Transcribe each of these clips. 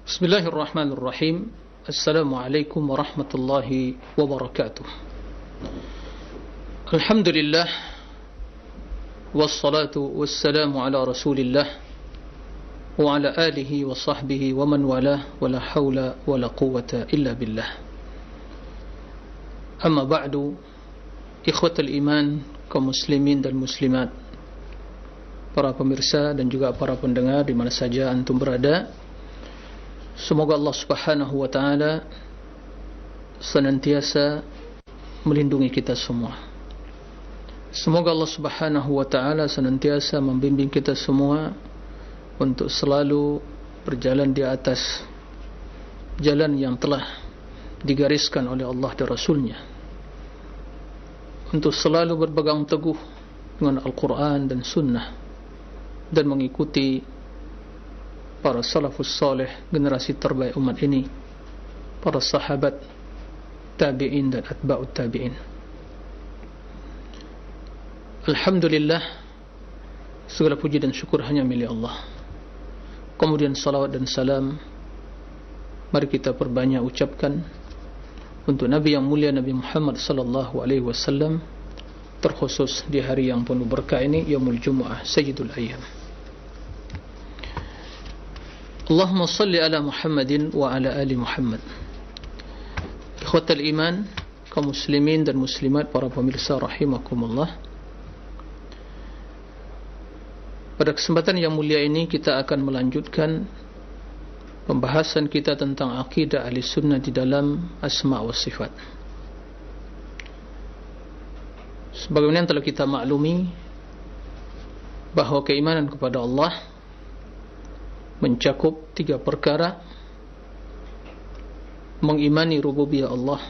Bismillahirrahmanirrahim. Assalamualaikum warahmatullahi wabarakatuh. Alhamdulillah, wassalatu wassalamu ala rasulillah wa ala alihi wa sahbihi wa man walah, wa la hawla wa la quwwata illa billah. Amma ba'du, ikhwatal iman, kaum muslimin dan muslimat, para pemirsa dan juga para pendengar di mana saja antum berada, semoga Allah Subhanahu wa taala senantiasa melindungi kita semua. Semoga Allah Subhanahu wa taala senantiasa membimbing kita semua untuk selalu berjalan di atas jalan yang telah digariskan oleh Allah dan Rasulnya, untuk selalu berpegang teguh dengan Al-Quran dan Sunnah, dan mengikuti para salafus salih, generasi terbaik umat ini, para sahabat, tabi'in dan atba'ut tabi'in. Alhamdulillah, segala puji dan syukur hanya milik Allah. Kemudian salawat dan salam mari kita perbanyak ucapkan untuk Nabi yang mulia, Nabi Muhammad sallallahu alaihi wasallam, terkhusus di hari yang penuh berkah ini, Yaumul Jumu'ah, Sayyidul Ayyam. Allahumma salli ala Muhammadin wa ala ali Muhammad. Ikhwatal iman, kaum muslimin dan muslimat, para pemirsa rahimakumullah. Pada kesempatan yang mulia ini kita akan melanjutkan pembahasan kita tentang akidah ahli sunnah di dalam asma' wa sifat. Sebagaimana yang telah kita maklumi, bahawa keimanan kepada Allah mencakup 3 perkara: mengimani rububiyah Allah,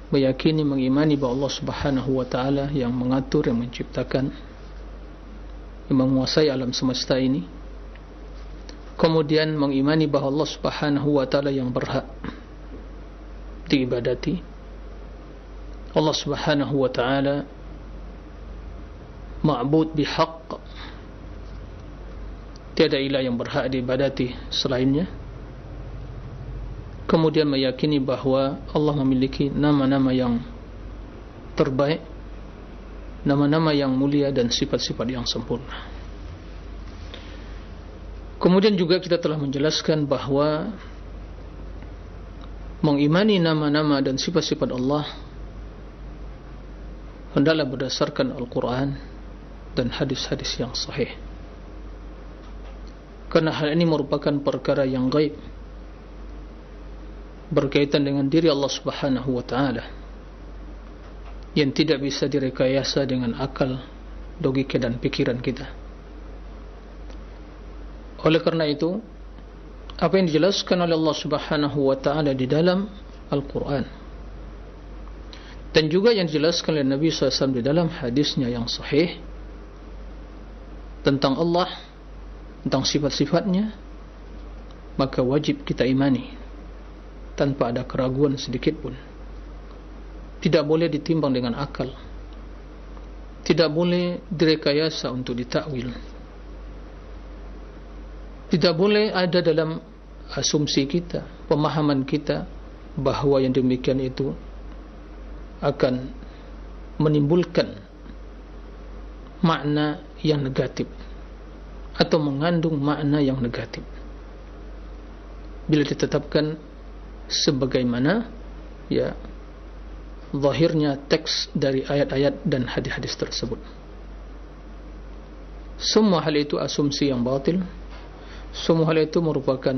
mengimani bahawa Allah Subhanahu wa taala yang mengatur, yang menciptakan, yang menguasai alam semesta ini. Kemudian mengimani bahawa Allah Subhanahu wa taala yang berhak diibadati. Allah Subhanahu wa taala ma'bud bihaq, tiada ilah yang berhak diibadati selainnya. Kemudian meyakini bahawa Allah memiliki nama-nama yang terbaik, nama-nama yang mulia dan sifat-sifat yang sempurna. Kemudian juga kita telah menjelaskan bahawa mengimani nama-nama dan sifat-sifat Allah hendaklah berdasarkan Al-Quran dan hadis-hadis yang sahih, karena hal ini merupakan perkara yang gaib, berkaitan dengan diri Allah Subhanahu wa ta'ala, yang tidak bisa direkayasa dengan akal, logika dan pikiran kita. Oleh karena itu, apa yang dijelaskan oleh Allah Subhanahu wa ta'ala di dalam Al-Quran, dan juga yang dijelaskan oleh Nabi SAW di dalam hadisnya yang sahih tentang Allah, tentang sifat-sifatnya, maka wajib kita imani tanpa ada keraguan sedikit pun. Tidak boleh ditimbang dengan akal, tidak boleh direkayasa untuk ditakwil, tidak boleh ada dalam asumsi kita, pemahaman kita, bahawa yang demikian itu akan menimbulkan makna yang negatif atau mengandung makna yang negatif bila ditetapkan sebagaimana zahirnya teks dari ayat-ayat dan hadis-hadis tersebut. Semua hal itu asumsi yang batil, semua hal itu merupakan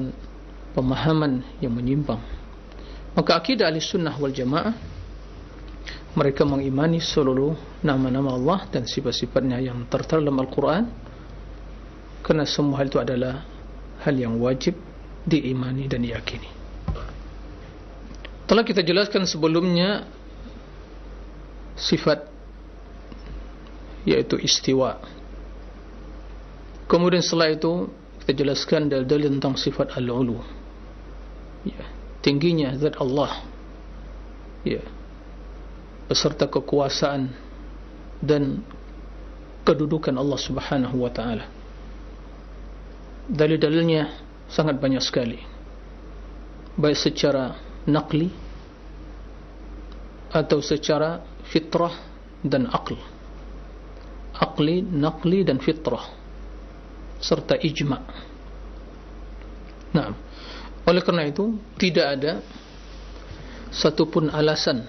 pemahaman yang menyimpang. Maka akidah ahli sunnah wal jamaah, mereka mengimani seluruh nama-nama Allah dan sifat-sifatnya yang tertera dalam Al-Quran, kerana semua hal itu adalah hal yang wajib diimani dan diyakini. Telah kita jelaskan sebelumnya sifat, yaitu istiwa. Kemudian setelah itu kita jelaskan dalil-dalil tentang sifat al-ulu, tingginya zat Allah, beserta kekuasaan dan kedudukan Allah Subhanahu wa ta'ala. Dalil-dalilnya sangat banyak sekali. baik secara naqli atau secara fitrah dan aql. Aqli, naqli dan fitrah serta ijma'. Nah, oleh kerana itu tidak ada satupun alasan,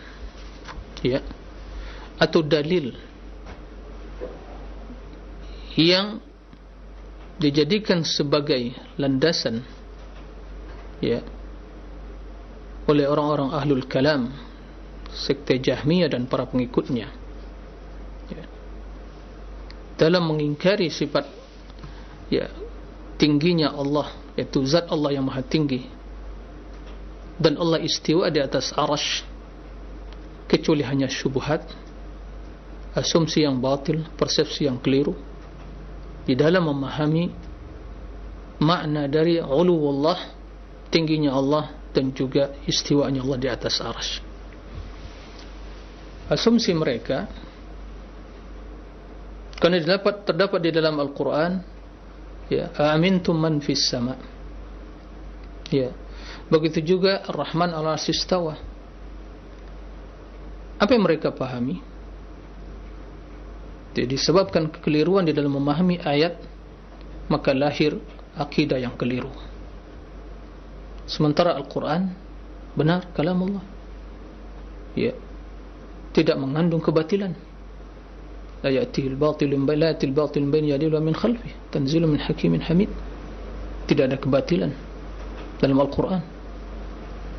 ya, atau dalil yang dijadikan sebagai landasan, ya, oleh orang-orang ahlul kalam, sekte Jahmiyah dan para pengikutnya, ya, dalam mengingkari sifat, ya, tingginya Allah, yaitu zat Allah yang maha tinggi, dan Allah istiwa di atas arash, kecuali hanya syubhat, asumsi yang batil, persepsi yang keliru di dalam memahami makna dari uluwullah, tingginya Allah, dan juga istiwanya Allah di atas arash. Asumsi mereka, kerana terdapat di dalam Al-Quran, ya, amintum man fis sama, ya, begitu juga Ar-Rahman al-Arsy istawa. Apa yang mereka pahami? Jadi disebabkan kekeliruan di dalam memahami ayat, maka lahir akidah yang keliru. Sementara Al-Quran benar kalam Allah, ya, tidak mengandung kebatilan. La ya'tihi al-batil min bayni yadayhi wa min khalfihi tanzilun min hakimin hamid. Tidak ada kebatilan dalam Al-Quran,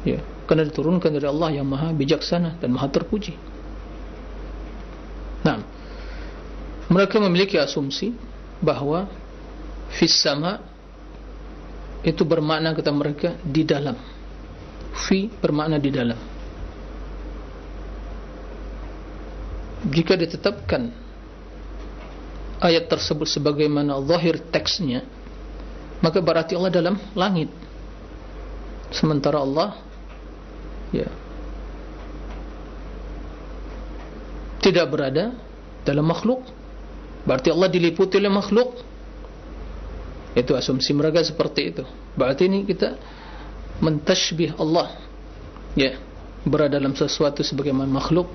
ya, kerana diturunkan dari Allah yang maha bijaksana dan maha terpuji. Nah, mereka memiliki asumsi bahawa fis sama itu bermakna, kata mereka, di dalam. Fi bermakna di dalam. Jika ditetapkan ayat tersebut sebagaimana zahir teksnya, maka berarti Allah dalam langit, sementara Allah, ya, tidak berada dalam makhluk. Berarti Allah diliputi oleh makhluk. Itu asumsi mereka seperti itu. Berarti ini kita mentashbih Allah, ya, berada dalam sesuatu sebagaimana makhluk.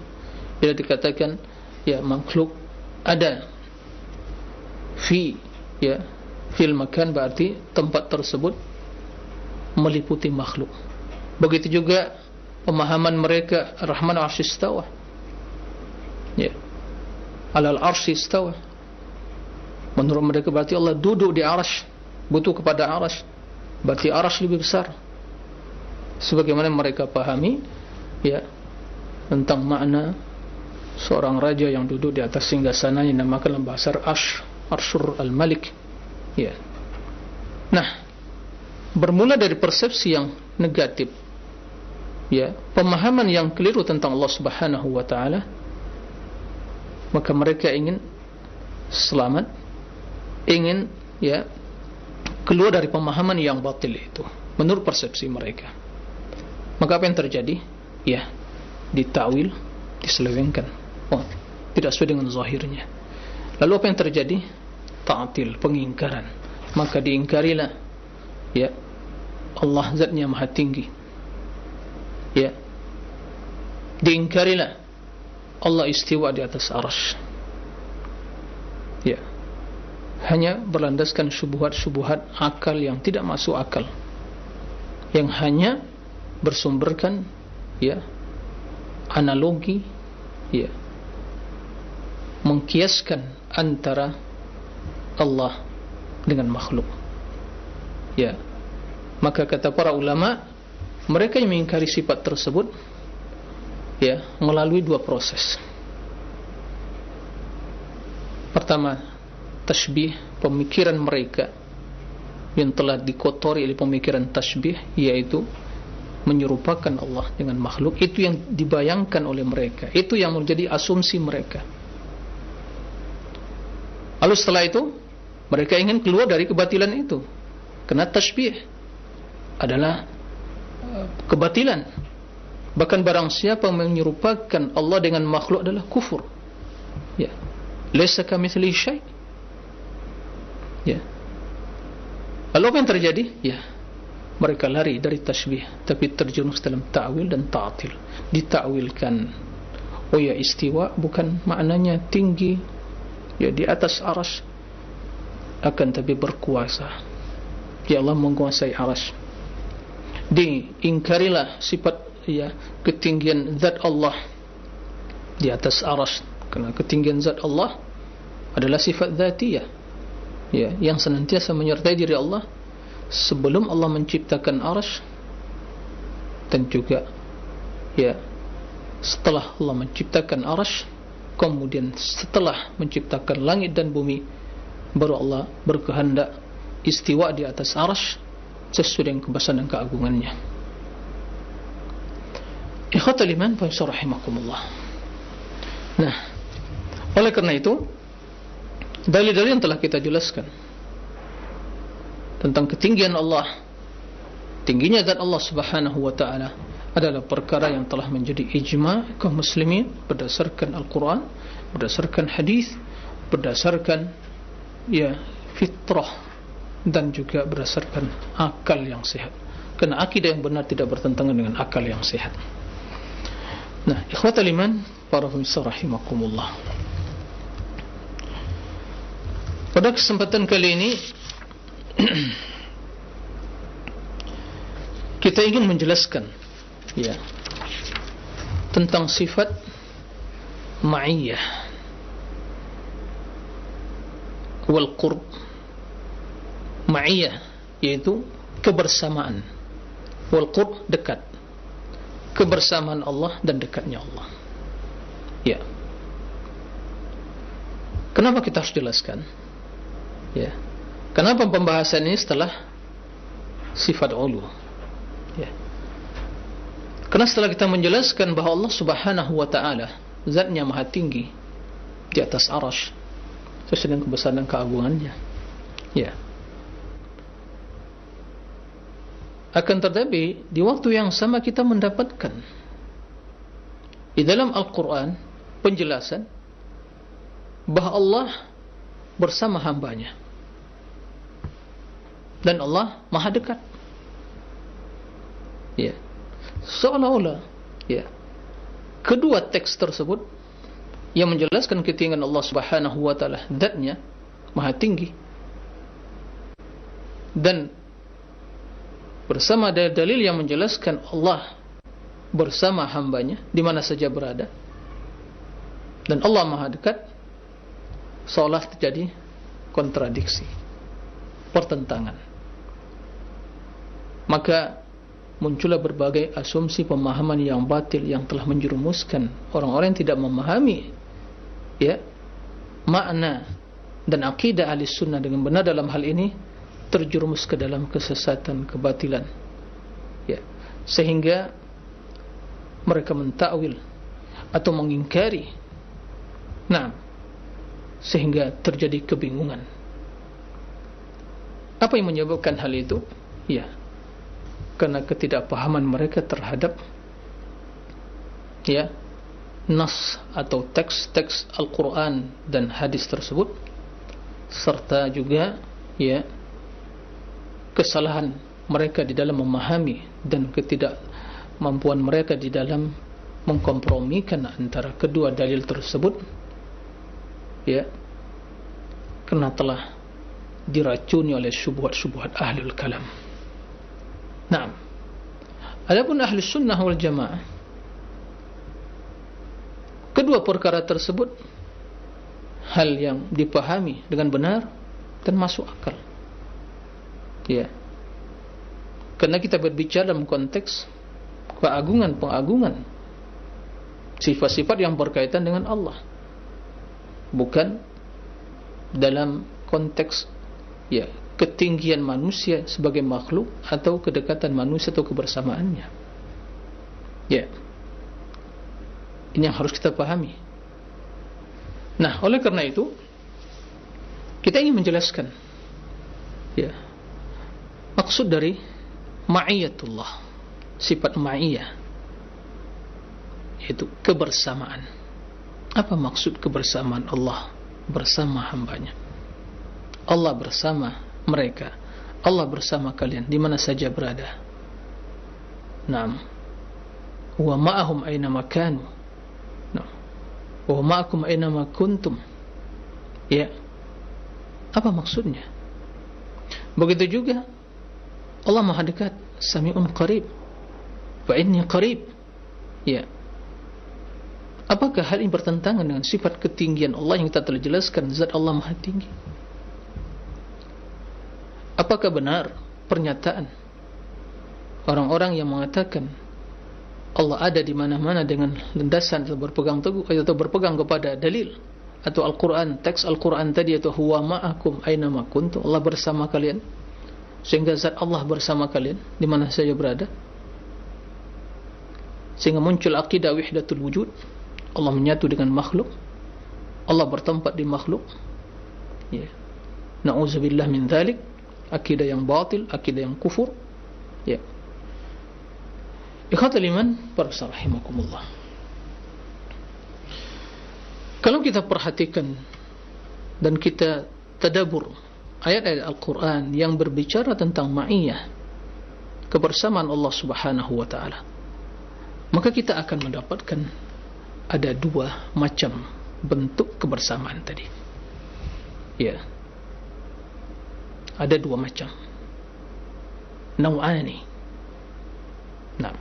Bila dikatakan, ya, makhluk ada fi, ya, fil makan, berarti tempat tersebut meliputi makhluk. Begitu juga pemahaman mereka Ar-Rahman al-Arsy istawa, ya, alal arsy istawa. Menurut mereka berarti Allah duduk di arash, butuh kepada arash, berarti arash lebih besar. Sebagaimana mereka pahami, ya, tentang makna seorang raja yang duduk di atas singgasana yang dinamakan dalam bahasa Arsyur al-Malik, ya. Nah, bermula dari persepsi yang negatif, ya, pemahaman yang keliru tentang Allah Subhanahu wa taala, maka mereka ingin selamat, ingin, ya, keluar dari pemahaman yang batil itu menurut persepsi mereka. Maka apa yang terjadi? Ya, ditakwil, diselewengkan, oh, tidak sesuai dengan zahirnya. Lalu apa yang terjadi? Ta'til, pengingkaran. Maka diingkarilah, ya, Allah zatnya maha tinggi, ya, diingkarilah Allah istiwa di atas arash, ya, hanya berlandaskan syubhat-syubhat akal yang tidak masuk akal, yang hanya bersumberkan, ya, analogi, ya, mengkiaskan antara Allah dengan makhluk, ya. Maka kata para ulama, mereka yang mengingkari sifat tersebut, ya, melalui dua proses. Pertama, tashbih, pemikiran mereka yang telah dikotori oleh pemikiran tashbih, yaitu menyerupakan Allah dengan makhluk. Itu yang dibayangkan oleh mereka, itu yang menjadi asumsi mereka. Lalu setelah itu mereka ingin keluar dari kebatilan itu, karena tashbih adalah kebatilan. Bahkan barang siapa menyerupakan Allah dengan makhluk adalah kufur, ya. Laisa kamitslihi syai', ya. Lalu apa yang terjadi? Ya, mereka lari dari tasbih tapi terjerumus dalam ta'wil dan ta'til. Ditakwilkan, oh ya, istiwa bukan maknanya tinggi, ya di atas arsy, akan tapi berkuasa, ya Allah menguasai arsy. Diingkarilah sifat, ya, ketinggian zat Allah di atas arsy, karena ketinggian zat Allah adalah sifat zatiyah, ya, yang senantiasa menyertai diri Allah sebelum Allah menciptakan arsy, dan juga, ya, setelah Allah menciptakan arsy, kemudian setelah menciptakan langit dan bumi, baru Allah berkehendak istiwa di atas arsy sesuai dengan kebesaran dan keagungannya. Ikhwatul iman fa rahimakumullah. Nah, oleh karena itu, dalil-dalil yang telah kita jelaskan tentang ketinggian Allah, tingginya zat Allah Subhanahu wa taala, adalah perkara yang telah menjadi ijma' kaum muslimin berdasarkan Al-Quran, berdasarkan hadis, berdasarkan, ya, fitrah, dan juga berdasarkan akal yang sehat. Karena akidah yang benar tidak bertentangan dengan akal yang sehat. Nah, ikhwatul iman, para pemirsa rahimakumullah, pada kesempatan kali ini kita ingin menjelaskan, ya, tentang sifat ma'iyah wal qurb. Ma'iyah yaitu kebersamaan, wal qurb dekat, kebersamaan Allah dan dekatnya Allah. Ya, kenapa kita harus jelaskan? Ya, kenapa pembahasan ini setelah sifat ulu? Ya, karena setelah kita menjelaskan bahawa Allah Subhanahu wa ta'ala zatnya maha tinggi di atas arsy sesuai dengan kebesaran dan keagungannya, ya, akan tetapi di waktu yang sama kita mendapatkan di dalam Al-Quran penjelasan bahawa Allah bersama hambanya dan Allah maha dekat. Ya, seolah-olah, ya, kedua teks tersebut yang menjelaskan ketinggian Allah Subhanahu wa ta'ala, zatnya maha tinggi, dan bersama dalil yang menjelaskan Allah bersama hambanya di mana saja berada, dan Allah maha dekat, seolah terjadi kontradiksi, pertentangan. Maka muncullah berbagai asumsi pemahaman yang batil yang telah menjerumuskan orang-orang yang tidak memahami, ya, makna dan akidah ahli sunnah dengan benar dalam hal ini, terjerumus ke dalam kesesatan, kebatilan, ya, sehingga mereka mentakwil atau mengingkari, nah, sehingga terjadi kebingungan. Apa yang menyebabkan hal itu? Ya, karena ketidakpahaman mereka terhadap, ya, nas atau teks-teks Al-Quran dan hadis tersebut, serta juga, ya, kesalahan mereka di dalam memahami dan ketidakmampuan mereka di dalam mengkompromikan antara kedua dalil tersebut, ya, karena telah diracuni oleh syubhat-syubhat ahlul kalam. Nah, adapun ahli sunnah wal jamaah, kedua perkara tersebut hal yang dipahami dengan benar dan masuk akal, ya, karena kita berbicara dalam konteks keagungan-pengagungan, sifat-sifat yang berkaitan dengan Allah, bukan dalam konteks, ya, ketinggian manusia sebagai makhluk atau kedekatan manusia atau kebersamaannya. Ya, ini yang harus kita pahami. Nah, oleh karena itu kita ingin menjelaskan, ya, maksud dari ma'iyatullah, sifat ma'iyah, yaitu kebersamaan. Apa maksud kebersamaan Allah bersama hambanya? Allah bersama mereka Allah bersama kalian di mana saja berada. Naam. Wa ma'ahum aina makanu. Naam. Wa ma'akum aina ma kuntum. Ya. Apa maksudnya? Begitu juga Allah Maha dekat, Sami'un qarib. Fa inni qarib. Ya. Apakah hal ini bertentangan dengan sifat ketinggian Allah yang kita telah jelaskan, zat Allah Maha tinggi? Apakah benar pernyataan orang-orang yang mengatakan Allah ada di mana-mana dengan landasan atau berpegang teguh atau berpegang kepada dalil atau Al-Quran, teks Al-Quran tadi, atau huwa ma'akum aina ma kuntum, Allah bersama kalian, sehingga zat Allah bersama kalian di mana saja berada, sehingga muncul akidah wahdatul wujud, Allah menyatu dengan makhluk, Allah bertempat di makhluk. Ya. Na'udzubillah min dzalik, akidah yang batil, akidah yang kufur. Ya. Ikhwatul iman, para rahimakumullah. Kalau kita perhatikan dan kita tadabbur ayat-ayat Al-Quran yang berbicara tentang ma'iyah, kebersamaan Allah Subhanahu wa ta'ala, maka kita akan mendapatkan ada dua macam bentuk kebersamaan tadi. Ya. Ada dua macam. Naw'ani. Nah,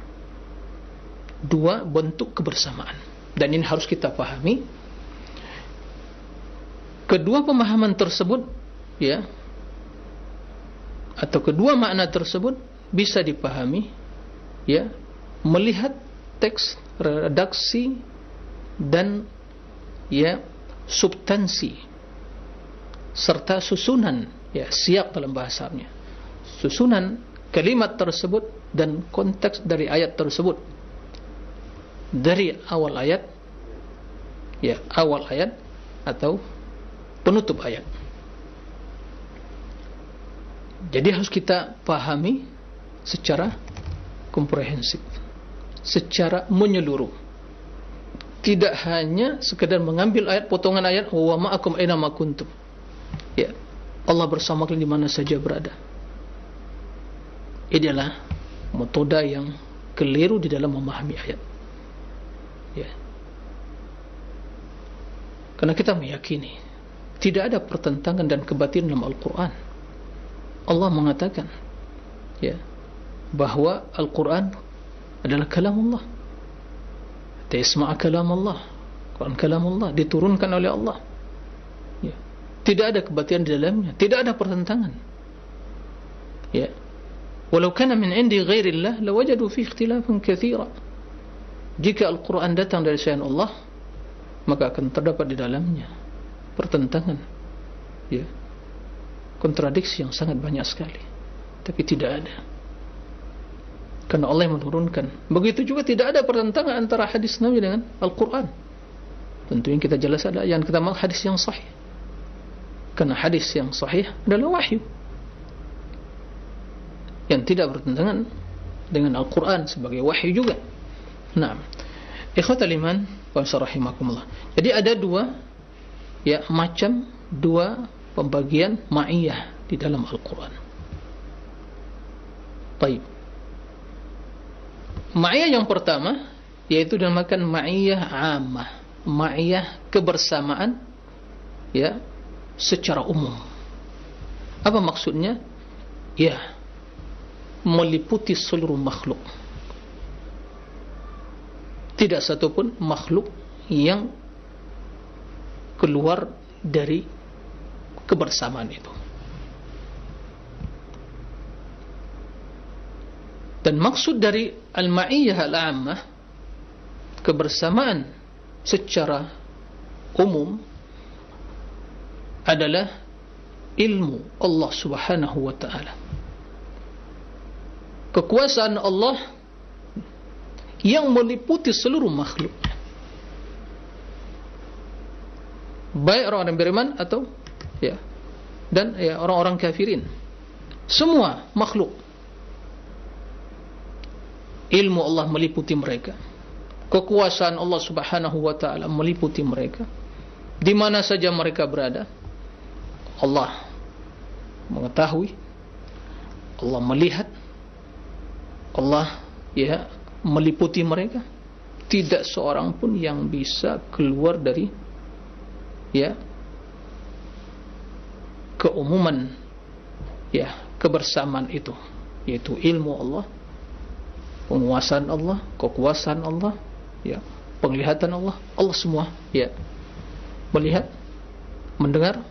dua bentuk kebersamaan. Dan ini harus kita pahami. Kedua pemahaman tersebut, ya, atau kedua makna tersebut bisa dipahami, ya, melihat teks, redaksi, dan, ya, substansi serta susunan, ya, siap dalam bahasanya, susunan kalimat tersebut dan konteks dari ayat tersebut, dari awal ayat, ya, awal ayat atau penutup ayat. Jadi harus kita pahami secara komprehensif, secara menyeluruh. Tidak hanya sekadar mengambil ayat, potongan ayat, wa ma'akum aina ma kuntum. Ya, Allah bersama kalian di mana saja berada. Ini adalah metode yang keliru di dalam memahami ayat. Ya. Karena kita meyakini tidak ada pertentangan dan kebatilan dalam Al-Quran. Allah mengatakan, ya, bahwa Al-Quran adalah kalam Allah. Tasma'a kalam Allah. Quran kalam Allah, diturunkan oleh Allah. Ya. Tidak ada kebatilan di dalamnya, tidak ada pertentangan. Ya. Walau kana min indi ghairillah lawajadu fi ikhtilafan katsira. Jika Al-Quran datang dari selain Allah, maka akan terdapat di dalamnya pertentangan, ya, kontradiksi yang sangat banyak sekali. Tapi tidak ada, karena Allah yang menurunkan. Begitu juga tidak ada pertentangan antara hadis Nabi dengan Al-Quran. Tentu yang kita jelas ada yang kita maksud hadis yang sahih, karena hadis yang sahih adalah wahyu yang tidak bertentangan dengan Al-Quran sebagai wahyu juga. Nah, ikhwatal iman wa rahimakumullah. Jadi ada dua, ya, macam, dua pembagian ma'iyah di dalam Al-Quran. Baik. Ma'iyah yang pertama yaitu dinamakan ma'iyah ammah, ma'iyah kebersamaan, ya, secara umum. Apa maksudnya? Ya, meliputi seluruh makhluk. Tidak satupun makhluk yang keluar dari kebersamaan itu. Dan maksud dari al-ma'iyah al-ammah, kebersamaan secara umum, adalah ilmu Allah Subhanahu wa ta'ala, kekuasaan Allah yang meliputi seluruh makhluk, baik orang-orang beriman atau, ya, dan, ya, orang-orang kafirin. Semua makhluk, ilmu Allah meliputi mereka, kekuasaan Allah Subhanahu wa ta'ala meliputi mereka. Di mana saja mereka berada, Allah mengetahui, Allah melihat, Allah ya meliputi mereka. Tidak seorang pun yang bisa keluar dari ya keumuman ya kebersamaan itu, yaitu ilmu Allah, penguasaan Allah, kekuasaan Allah, ya penglihatan Allah. Allah semua ya melihat, mendengar,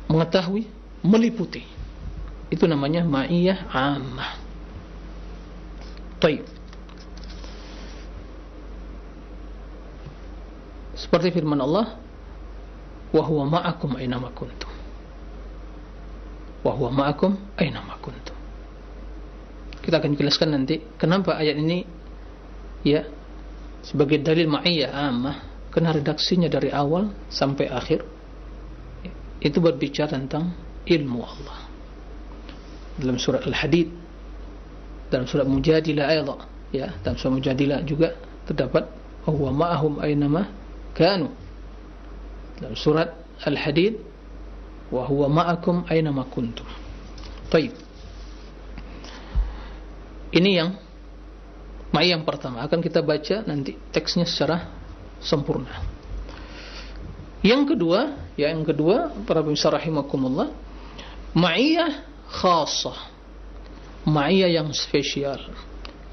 mengetahui, meliputi. Itu namanya ma'iyah ammah. Baik. Seperti firman Allah, wa huwa ma'akum aina ma kuntum. Wa huwa ma'akum aina ma kuntum. Kita akan jelaskan nanti kenapa ayat ini ya sebagai dalil ma'iyah ammah, karena redaksinya dari awal sampai akhir itu berbicara tentang ilmu Allah. Dalam surat Al-Hadid, dalam surat Mujadilah ayat ya, dalam surat Mujadilah juga terdapat wa huwa ma'ahum aina ma kanu. Dalam surat Al-Hadid, wa huwa ma'akum aina ma kuntum. Baik. Ini yang ma'iyah yang pertama, akan kita baca nanti teksnya secara sempurna. Yang kedua, para pemirsa rahimakumullah, ma'iyah khassah, ma'iyah yang spesial,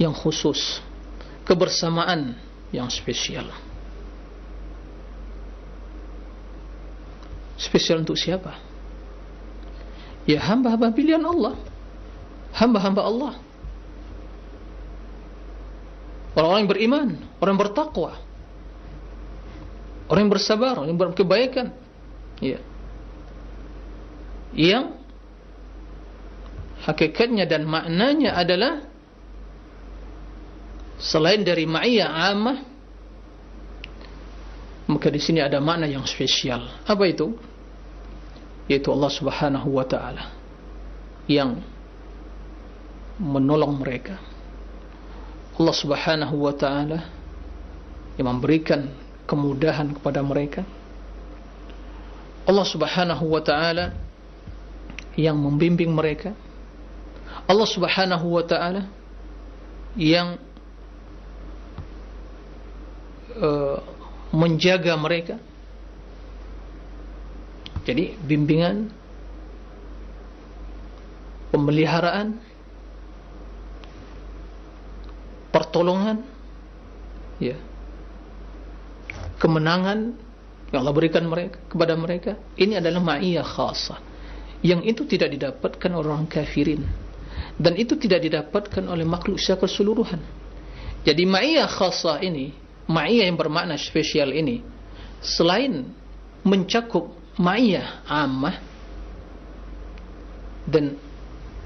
yang khusus, kebersamaan yang spesial. Spesial untuk siapa? Ya hamba-hamba pilihan Allah, hamba-hamba Allah, orang-orang yang beriman, orang yang bertakwa, orang yang bersabar, orang yang berkebaikan, ya, yang hakikatnya dan maknanya adalah selain dari ma'iyah ammah, maka di sini ada makna yang spesial. Apa itu? Yaitu Allah Subhanahu wa ta'ala yang menolong mereka. Allah Subhanahu wa ta'ala yang memberikan kemudahan kepada mereka. Allah Subhanahu wa ta'ala yang membimbing mereka. Allah Subhanahu wa ta'ala yang menjaga mereka. Jadi bimbingan, pemeliharaan, pertolongan, ya, kemenangan yang Allah berikan mereka kepada mereka. Ini adalah ma'iyah khasah, yang itu tidak didapatkan orang kafirin, dan itu tidak didapatkan oleh makhluk secara keseluruhan. Jadi ma'iyah khasah ini, ma'iyah yang bermakna spesial ini, selain mencakup ma'iyah ammah dan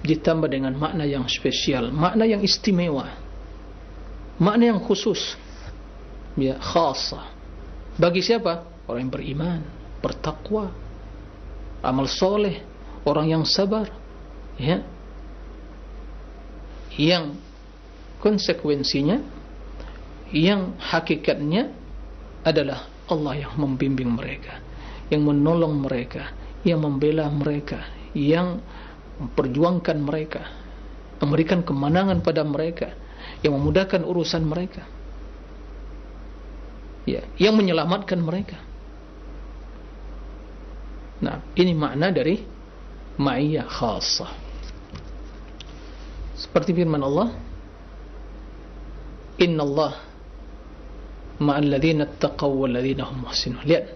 ditambah dengan makna yang spesial, makna yang istimewa, makna yang khusus, ya, khasah. Bagi siapa? Orang yang beriman, bertakwa, amal soleh, orang yang sabar, ya, yang konsekuensinya, yang hakikatnya adalah Allah yang membimbing mereka, yang menolong mereka, yang membela mereka, yang memperjuangkan mereka, memberikan kemenangan pada mereka, yang memudahkan urusan mereka, ya, yang menyelamatkan mereka. Nah, ini makna dari ma'iyah khasah. Seperti firman Allah, Inna Allah ma'al ladhina attaqaw wal ladhina hum muhsinun. Lihat,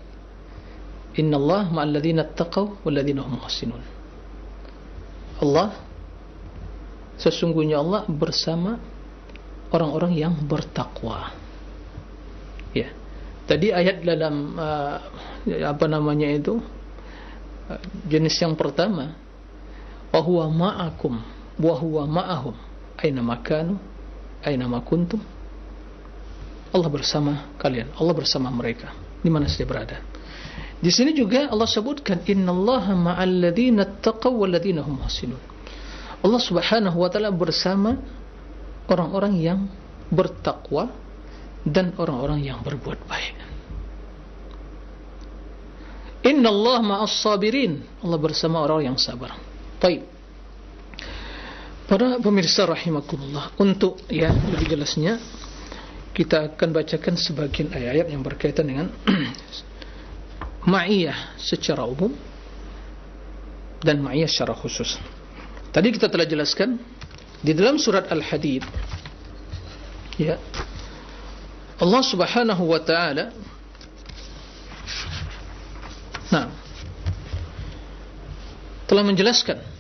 Inna Allah ma'al ladhina attaqaw wal ladhina hum muhsinun. Allah, sesungguhnya Allah bersama orang-orang yang bertakwa. Ya, tadi ayat dalam jenis yang pertama, wa huwa ma'akum wa huwa ma'ahum aina makanu aina ma kuntum. Allah bersama kalian, Allah bersama mereka di mana saja berada. Di sini juga Allah sebutkan innallaha ma'al ladzina taqaw wal ladzina hum muhsinun. Allah Subhanahu wa taala bersama orang-orang yang bertakwa dan orang-orang yang berbuat baik. Innallaha ma'as sabirin. Allah bersama orang yang sabar. Baik. Para pemirsa rahimakumullah, untuk ya lebih jelasnya kita akan bacakan sebagian ayat-ayat yang berkaitan dengan ma'iyah secara umum dan ma'iyah secara khusus. Tadi kita telah jelaskan di dalam surat Al-Hadid, ya, Allah Subhanahu wa taala telah menjelaskan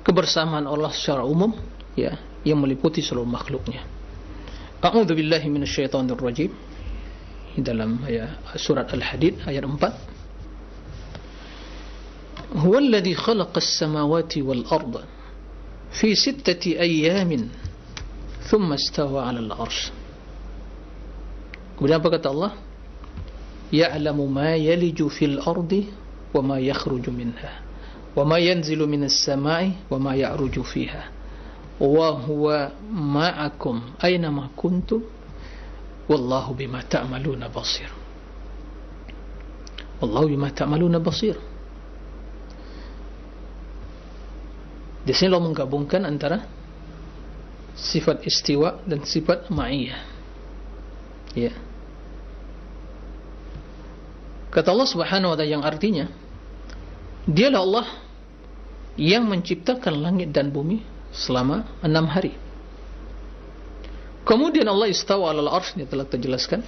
kebersamaan Allah secara umum, ya, yang meliputi seluruh makhluknya. A'udzu billahi minasyaitonir rajim. Dalam ya, surat Al-Hadid ayat 4. Huwallazi khalaqas samawati wal arda fi 6 ayyamin thumma istawa 'alal 'arsy. Kemudian apa kata Allah? Ya'lamu ma yaliju fil ardi wa ma yakhruju minha wa ma yanzilu minas sama'i wa ma ya'ruju fiha wa huwa ma'akum aina ma kuntum wallahu bima ta'maluna basir. Wallahu bima ta'maluna basir. Di sini Allah menggabungkan antara sifat istiwa dan sifat ma'iyah, ya. Kata Allah Subhanahu wa ta'ala yang artinya, Dialah Allah yang menciptakan langit dan bumi selama 6 hari. Kemudian Allah istawa 'alal 'arsy, telah terjelaskan.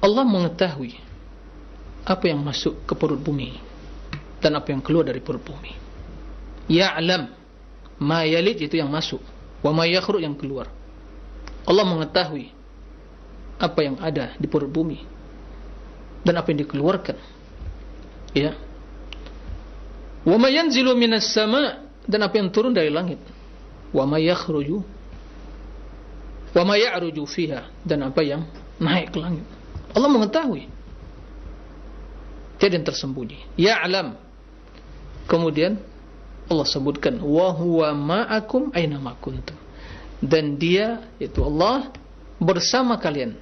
Allah mengetahui apa yang masuk ke perut bumi dan apa yang keluar dari perut bumi. Ya'lam ma yalid, itu yang masuk, wa ma yakhruj, yang keluar. Allah mengetahui apa yang ada di perut bumi dan apa yang dikeluarkan, ya. Wa ma yanzilu minas sama', dan apa yang turun dari langit. Wa ma yakhruju wa ma ya'ruju fiha, dan apa yang naik ke langit. Allah mengetahui, tiada yang tersembunyi. Ya'lam. Kemudian Allah sebutkan wa huwa ma'akum aina ma kuntum, dan Dia, yaitu Allah, bersama kalian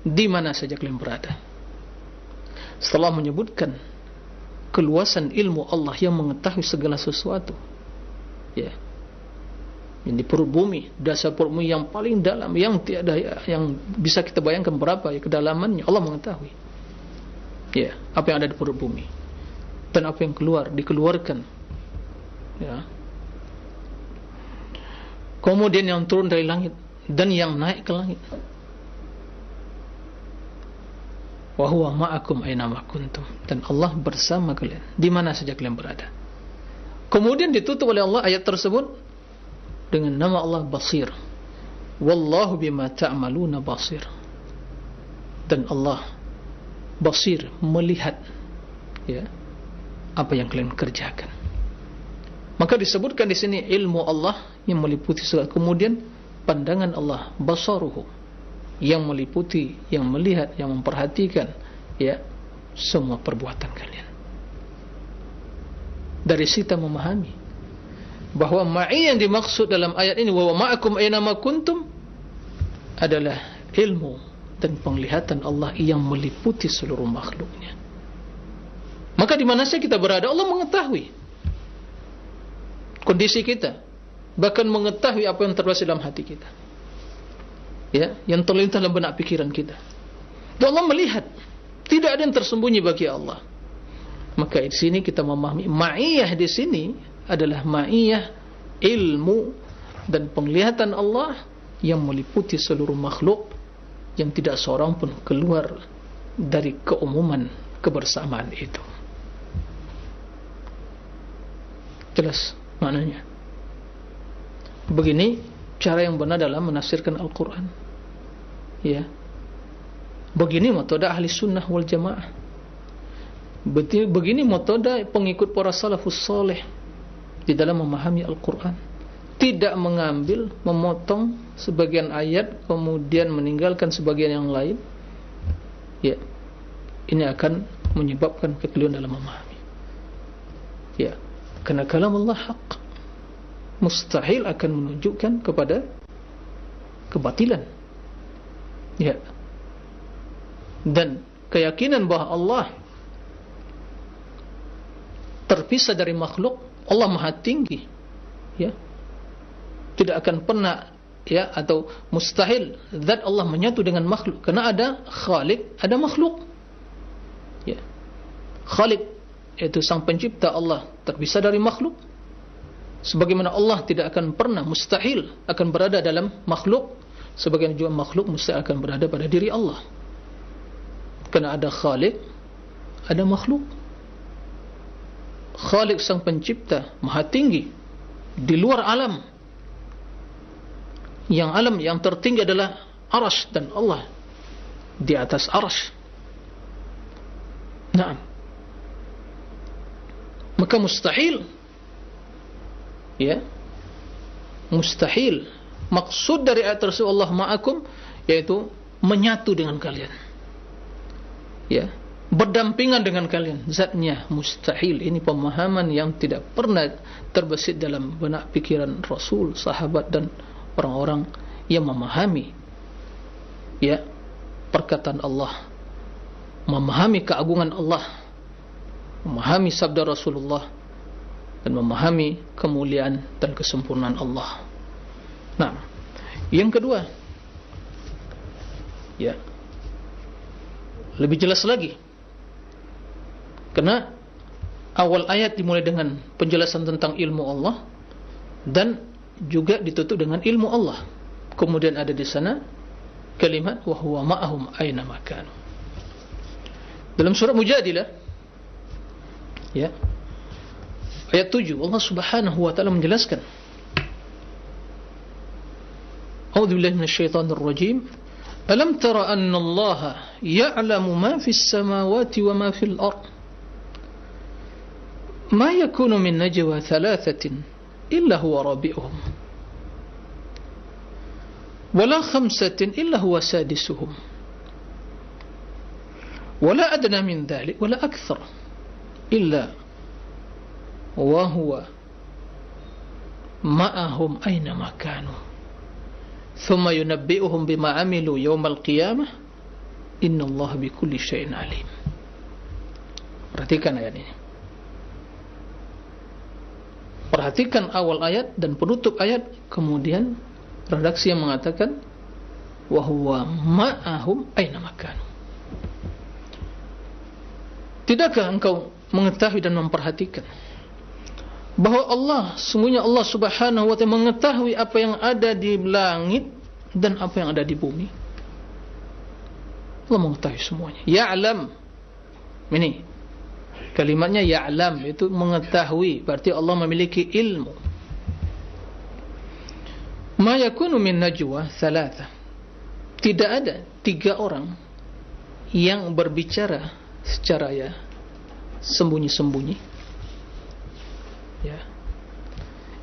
di mana saja kalian berada. Setelah menyebutkan keluasan ilmu Allah yang mengetahui segala sesuatu, ya, yang di perut bumi, dasar perut bumi yang paling dalam, yang tiada yang bisa kita bayangkan berapa ya kedalamannya, Allah mengetahui, ya, apa yang ada di perut bumi dan apa yang dikeluarkan, ya. Kemudian yang turun dari langit dan yang naik ke langit. Wa huwa ma'akum aina ma kuntum, dan Allah bersama kalian di mana saja kalian berada. Kemudian ditutup oleh Allah ayat tersebut dengan nama Allah Basir. Wallahu bima ta'maluna basir, dan Allah Basir, melihat, ya, apa yang kalian kerjakan. Maka disebutkan di sini ilmu Allah yang meliputi segala. Kemudian pandangan Allah, basaruhu, yang meliputi, yang melihat, yang memperhatikan, ya, semua perbuatan kalian. Dari situ kita memahami bahwa ma'i yang dimaksud dalam ayat ini, wa ma'akum aina ma kuntum, adalah ilmu dan penglihatan Allah yang meliputi seluruh makhluknya. Maka di mana saja kita berada, Allah mengetahui kondisi kita, bahkan mengetahui apa yang terbesit dalam hati kita, ya, yang terlintas dalam benak pikiran kita. Dan Allah melihat, tidak ada yang tersembunyi bagi Allah. Maka di sini kita memahami ma'iyah di sini adalah ma'iyah ilmu dan penglihatan Allah yang meliputi seluruh makhluk, yang tidak seorang pun keluar dari keumuman kebersamaan itu. Jelas maknanya. Begini cara yang benar dalam menafsirkan Al-Quran, ya. Begini metode ahli sunnah wal jamaah. Begini metode pengikut para salafus salih di dalam memahami Al-Quran. Tidak mengambil, memotong sebagian ayat kemudian meninggalkan sebagian yang lain, ya. Ini akan menyebabkan kekeliruan dalam memahami, ya. Karena kalam Allah haq, mustahil akan menunjukkan kepada kebatilan, ya. Dan keyakinan bahwa Allah terpisah dari makhluk, Allah Maha tinggi, ya, tidak akan pernah, ya, atau mustahil zat Allah menyatu dengan makhluk, karena ada Khaliq, ada makhluk, ya. Khaliq yaitu sang pencipta Allah terpisah dari makhluk, sebagaimana Allah tidak akan pernah, mustahil akan berada dalam makhluk, sebagaimana juga makhluk mustahil akan berada pada diri Allah, karena ada Khaliq, ada makhluk. Khaliq sang pencipta Maha tinggi di luar alam, yang alam yang tertinggi adalah Arsy, dan Allah di atas Arsy. Nah, maka mustahil, ya, mustahil. Maksud dari ayat tersebut Allah ma'akum, yaitu menyatu dengan kalian, ya, berdampingan dengan kalian, zatnya mustahil. Ini pemahaman yang tidak pernah terbesit dalam benak pikiran Rasul, sahabat, dan orang-orang yang memahami, ya, perkataan Allah, memahami keagungan Allah, memahami sabda Rasulullah, dan memahami kemuliaan dan kesempurnaan Allah. Nah, yang kedua, ya, lebih jelas lagi, karena awal ayat dimulai dengan penjelasan tentang ilmu Allah dan juga ditutup dengan ilmu Allah. Kemudian ada di sana kalimat wa huwa ma'ahum aina ma kanu. Dalam surah Mujadilah, ya, ayat 7, Allah Subhanahu wa taala menjelaskan, A'udzu billahi minasyaitonir rajim. Alam tara anna Allah ya'lamu ma fis samawati wa ma fil ard. Ma yakunu min najwa thalathatin illa huwa rabi'uhum. Wala khamsatin illa huwa sadisuhum. Wala adna min dhalik wala akthar illa wa huwa ma'ahum aina ma kanu. Thumma yunabbi'uhum bima amilu yawmal qiyamah innallaha bikulli syai'in alim. Perhatikan ayat ini. Perhatikan awal ayat dan penutup ayat, kemudian redaksi yang mengatakan wa huwa ma'ahum aina makanu. Tidakkah engkau mengetahui dan memperhatikan bahwa Allah, sungguhnya Allah Subhanahu wa ta'ala mengetahui apa yang ada di langit dan apa yang ada di bumi. Allah mengetahui semuanya. Ya'lam, ini kalimatnya ya'lam, itu mengetahui, berarti Allah memiliki ilmu. Ma yakunu min najwa thalatha, tidak ada 3 orang yang berbicara secara, ya, sembunyi-sembunyi, ya,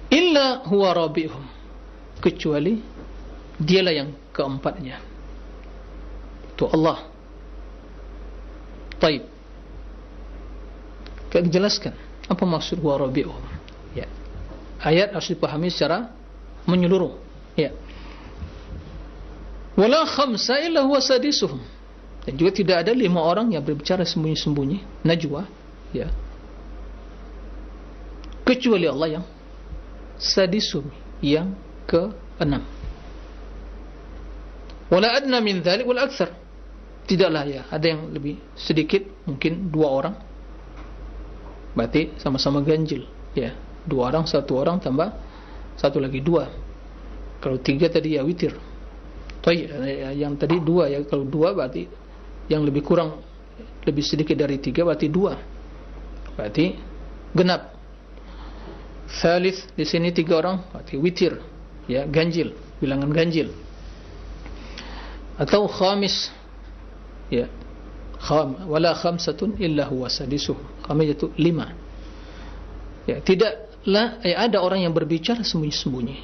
illa huwa rabi'uhum, kecuali dialah yang keempatnya, itu Allah. Taib, kita jelaskan apa maksud huwa rabi'uhum, ya. Ayat harus dipahami secara menyeluruh, ya. Wala khamsa illa huwa sadisuhum, dan juga tidak ada 5 orang yang berbicara sembunyi-sembunyi, najwa, ya, kecuali Allah yang sadisuhum, yang ke-6. Wala adna min dhalik wala akthar, tidaklah, ya, ada yang lebih sedikit, mungkin 2 orang, berarti sama-sama ganjil, ya, 2 orang, 1 orang tambah 1 lagi 2. Kalau 3 tadi, ya, witir. Yang tadi 2, ya, kalau 2 berarti yang lebih kurang, lebih sedikit dari 3 berarti 2, berarti genap. Thalith di sini 3 orang, berarti witir, ya, ganjil, bilangan ganjil. Atau khamis, ya, wala khamsatun illa huwa sadisuh, khamis itu 5, ya. Tidaklah, ya, ada orang yang berbicara sembunyi-sembunyi,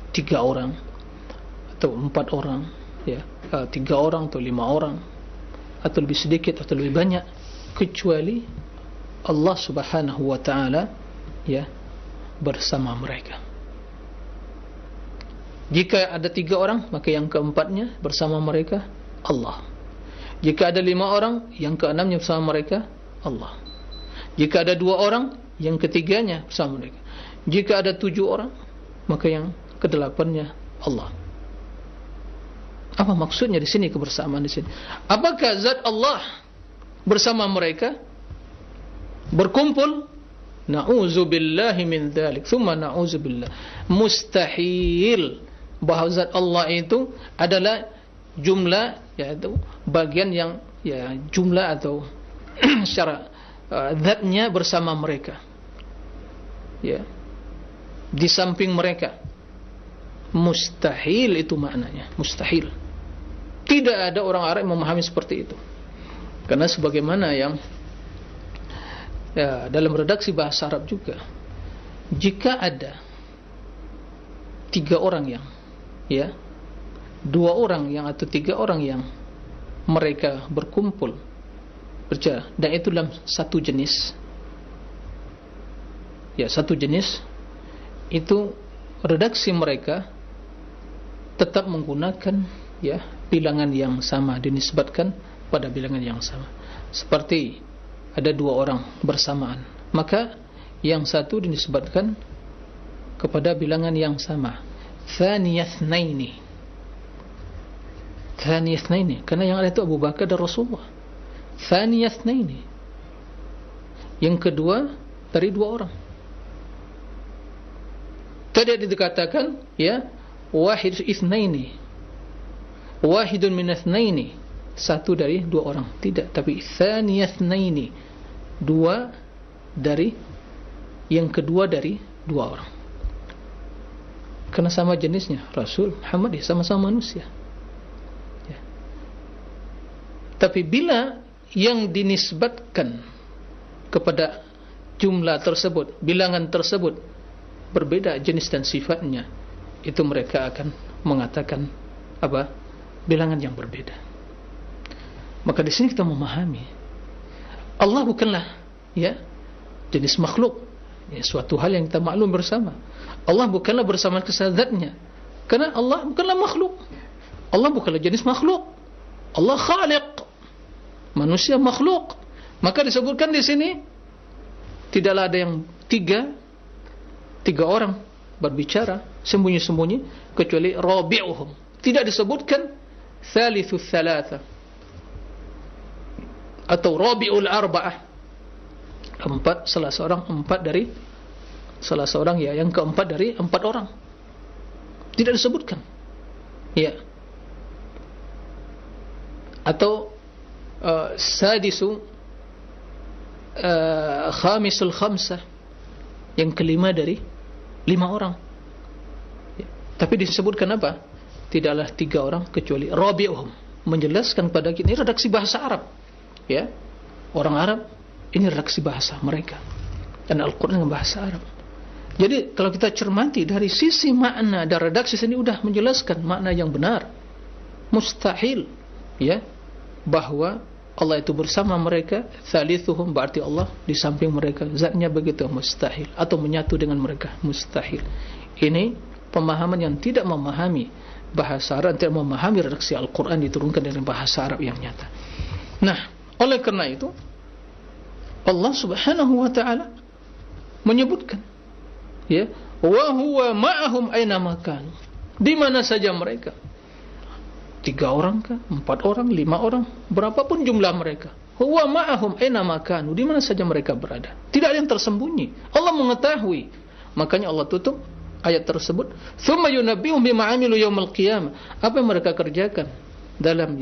3 orang atau 4 orang, ya, 3 orang atau 5 orang, atau lebih sedikit atau lebih banyak, kecuali Allah Subhanahu wa ta'ala, ya, bersama mereka. Jika ada 3 orang, maka yang keempatnya bersama mereka Allah. Jika ada 5 orang, yang ke-6nya bersama mereka Allah. Jika ada 2 orang, yang ketiganya bersama mereka. Jika ada 7 orang, maka yang ke-8-nya Allah. Apa maksudnya di sini kebersamaan di sini? Apakah zat Allah bersama mereka berkumpul? Na'udzubillahi min dzalik. Tsumma na'udzubillah. Mustahil bahawa zat Allah itu adalah jumlah, yaitu bagian yang jumlah atau secara zatnya bersama mereka, di samping mereka. Mustahil itu maknanya, mustahil. Tidak ada orang Arab yang memahami seperti itu. Karena sebagaimana yang dalam redaksi bahasa Arab juga, jika ada 3 orang yang 2 orang yang atau 3 orang yang mereka berkumpul berjalan, dan itu dalam satu jenis, satu jenis, itu redaksi mereka tetap menggunakan bilangan yang sama, dinisbatkan pada bilangan yang sama. Seperti ada 2 orang bersamaan, maka yang satu dinisbatkan kepada bilangan yang sama, Thaniyatnaini, karena yang ada itu Abu Bakar dan Rasulullah. Thaniyatnaini, yang kedua dari 2 orang. Tidak dikatakan wahid itsnaini, wahidun min itsnaini, satu dari 2 orang, tidak, tapi thaniyatnaini, 2 dari, yang kedua dari 2 orang. Karena sama jenisnya, Rasul Muhammad sama-sama manusia. Tapi bila yang dinisbatkan kepada jumlah tersebut, bilangan tersebut berbeda jenis dan sifatnya, itu mereka akan mengatakan bilangan yang berbeda. Maka di sini kita memahami Allah bukanlah jenis makhluk, suatu hal yang kita maklum bersama. Allah bukanlah bersama kesadarannya, karena Allah bukanlah makhluk. Allah bukanlah jenis makhluk. Allah khaliq, manusia makhluk. Maka disebutkan di sini tidaklah ada yang tiga orang berbicara sembunyi-sembunyi kecuali rabi'uhum. Tidak disebutkan thalithus thalatha atau rabi'ul arba'ah, salah seorang yang keempat dari 4 orang. Tidak disebutkan. Atau sadisu khamisul khamsah, yang kelima dari 5 orang. Tapi disebutkan apa? Tidaklah 3 orang kecuali rabi'uhum, menjelaskan pada kita ini redaksi bahasa Arab. Orang Arab, ini redaksi bahasa mereka, dan Al-Quran dengan bahasa Arab. Jadi kalau kita cermati dari sisi makna dan redaksi sini sudah menjelaskan makna yang benar. Mustahil bahwa Allah itu bersama mereka, thalithuhum, berarti Allah di samping mereka, zatnya begitu, mustahil. Atau menyatu dengan mereka, mustahil. Ini pemahaman yang tidak memahami bahasa Arab, tidak memahami redaksi Al-Quran diturunkan dengan bahasa Arab yang nyata. Nah, oleh kerana itu Allah subhanahu wa ta'ala menyebutkan wa huwa ma'ahum aina makan, di mana saja mereka, 3 orang kah, 4 orang, 5 orang, berapapun jumlah mereka, huwa ma'ahum aina makan, di mana saja mereka berada. Tidak ada yang tersembunyi, Allah mengetahui. Makanya Allah tutup ayat tersebut, thumma yunabbihum bima 'amilu yaumil qiyamah, apa yang mereka kerjakan dalam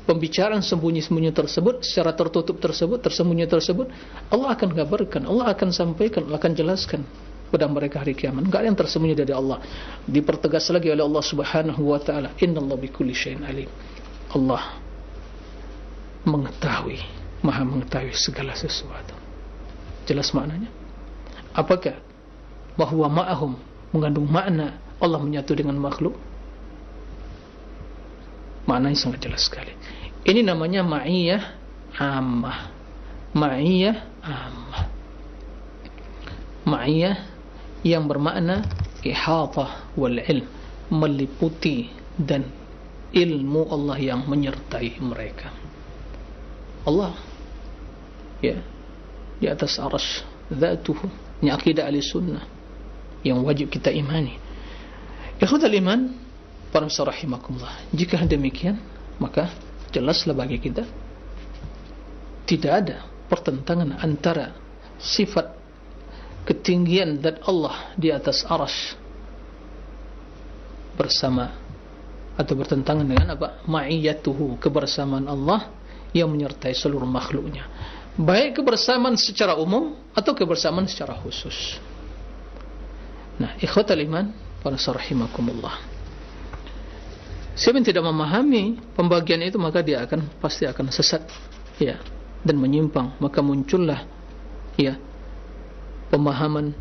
pembicaraan sembunyi-sembunyi tersebut, secara tertutup tersebut, tersembunyi tersebut, Allah akan kabarkan, Allah akan sampaikan, Allah akan jelaskan kepada mereka hari kiamat. Enggak ada yang tersembunyi dari Allah. Dipertegas lagi oleh Allah subhanahu wa ta'ala, innallaha bikulli syai'in alim. Allah mengetahui, maha mengetahui segala sesuatu. Jelas maknanya? Apakah bahwa ma'ahum mengandung makna Allah menyatu dengan makhluk? Maknanya sangat jelas sekali. Ini namanya ma'iyah ammah. Ma'iyah ammah, ma'iyah yang bermakna ihatah wal ilm, meliputi dan ilmu Allah yang menyertai mereka. Allah di atas arsy dzatuhu. Ini akidah ahli sunnah yang wajib kita imani. Ikhwatul iman, para rahimakumullah. Jika demikian, maka jelaslah bagi kita tidak ada pertentangan antara sifat ketinggian zat Allah di atas arsy bersama atau bertentangan dengan apa? Ma'iyatuhu, kebersamaan Allah yang menyertai seluruh makhluknya, baik kebersamaan secara umum atau kebersamaan secara khusus. Nah, ikhwatal iman, para rahimakumullah, siapa yang tidak memahami pembagian itu, maka dia pasti akan sesat, ya, dan menyimpang. Maka muncullah, ya, pemahaman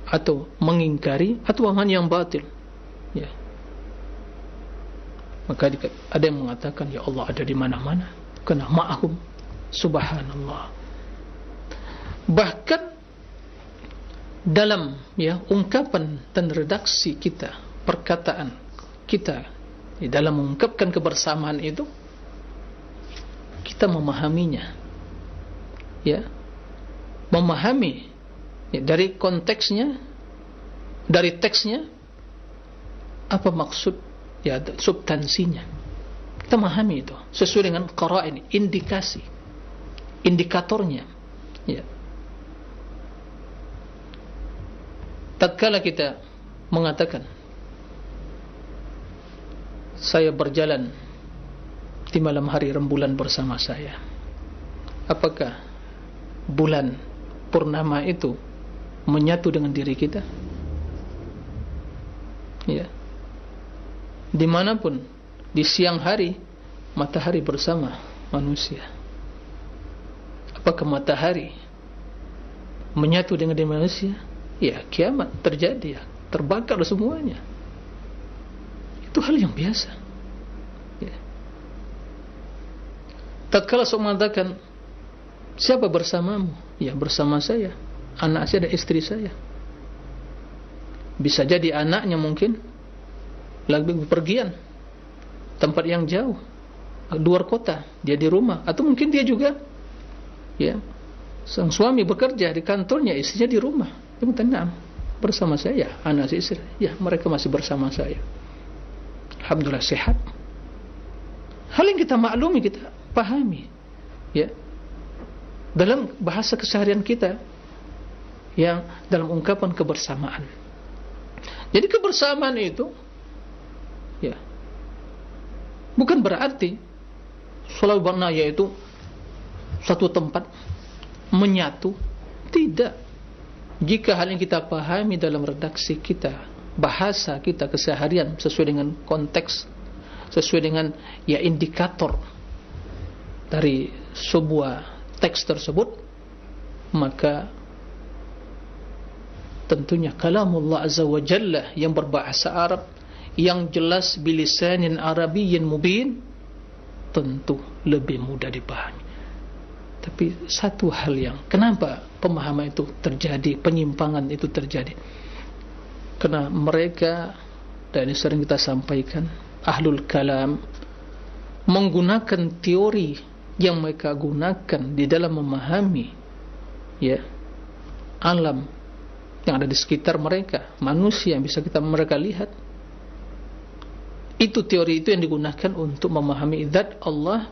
atau mengingkari atau pemahaman yang batil, ya. Maka ada yang mengatakan, ya Allah ada di mana-mana, karena ma'ahum, subhanallah. Bahkan dalam, ya, ungkapan dan redaksi kita, perkataan kita di dalam mengungkapkan kebersamaan itu, kita memahaminya, ya, memahami, ya, dari konteksnya, dari teksnya, apa maksud, ya, substansinya. Kita memahami itu sesuai dengan qara'in, indikasi, indikatornya, ya. Tatkala kita mengatakan saya berjalan di malam hari rembulan bersama saya, apakah bulan purnama itu menyatu dengan diri kita? Ya. Dimanapun di siang hari matahari bersama manusia, apakah matahari menyatu dengan diri manusia? Ya, kiamat terjadi, ya, terbakar semuanya. Itu hal yang biasa, ya. Tatkala seorang mengatakan siapa bersamamu? Ya, bersama saya, anak saya dan istri saya. Bisa jadi anaknya mungkin lagi bepergian tempat yang jauh, luar kota, dia di rumah, atau mungkin dia juga, ya, sang suami bekerja di kantornya, istrinya di rumah. Dia mengatakan, bersama saya, anak istri, ya, mereka masih bersama saya, alhamdulillah sehat. Hal yang kita maklumi, kita pahami, ya, dalam bahasa keseharian kita, yang dalam ungkapan kebersamaan. Jadi kebersamaan itu, ya, bukan berarti selalu berna, yaitu satu tempat menyatu. Tidak. Jika hal yang kita pahami dalam redaksi kita, bahasa kita keseharian, sesuai dengan konteks, sesuai dengan, ya, indikator dari sebuah teks tersebut, maka tentunya kalamullah azza wa jalla yang berbahasa Arab, yang jelas bilisanin arabiyyin mubin, tentu lebih mudah dipahami. Tapi satu hal yang kenapa pemahaman itu terjadi, penyimpangan itu terjadi, karena mereka, dan ini sering kita sampaikan, ahlul kalam menggunakan teori yang mereka gunakan di dalam memahami, ya, alam yang ada di sekitar mereka, manusia yang bisa mereka lihat. Itu teori itu yang digunakan untuk memahami zat Allah,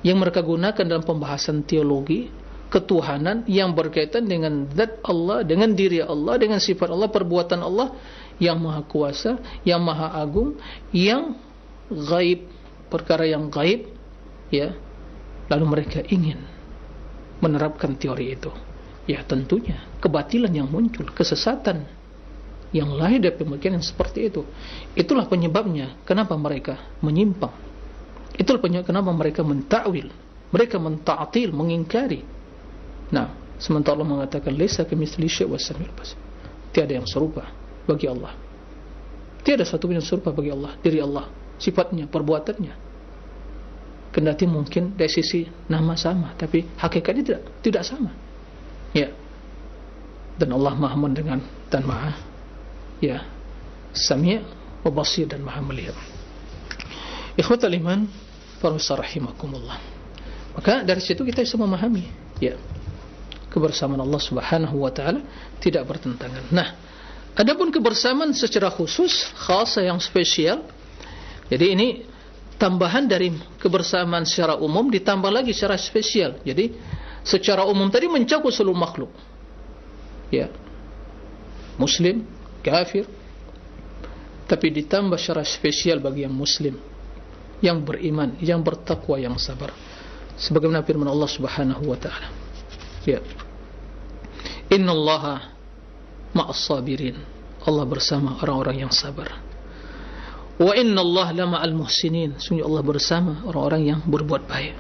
yang mereka gunakan dalam pembahasan teologi ketuhanan yang berkaitan dengan zat Allah, dengan diri Allah, dengan sifat Allah, perbuatan Allah yang maha kuasa, yang maha agung, yang gaib, perkara yang gaib, ya. Lalu mereka ingin menerapkan teori itu. Ya, tentunya kebatilan yang muncul, kesesatan yang lahir dari pemikiran yang seperti itu. Itulah penyebabnya kenapa mereka menyimpang. Itulah penyebab kenapa mereka mentakwil, mereka menta'til, mengingkari. Nah, sementara Allah mengatakan laisa kamitslihi syai' was samiul basir. Tiada yang serupa bagi Allah. Tiada satu pun yang serupa bagi Allah, diri Allah, sifatnya, perbuatannya. Kendati mungkin dari sisi nama sama, tapi hakikatnya tidak sama. Ya. Dan Allah Maha mendengar dan Maha, ya, Sami' wa Basir, dan Maha melihat. Ikhwatal iman, para rahimakumullah. Maka dari situ kita bisa memahami, ya, kebersamaan Allah Subhanahu wa taala tidak bertentangan. Nah, adapun kebersamaan secara khusus, khasa yang spesial, jadi ini tambahan dari kebersamaan secara umum ditambah lagi secara spesial. Jadi secara umum tadi mencakup seluruh makhluk, ya, muslim, kafir, tapi ditambah secara spesial bagi yang muslim, yang beriman, yang bertakwa, yang sabar, sebagaimana firman Allah Subhanahu wa taala, ya, innallaha ma'as sabirin, Allah bersama orang-orang yang sabar. Wa innallaha lama'al muhsinin, sungguh Allah bersama orang-orang yang berbuat baik.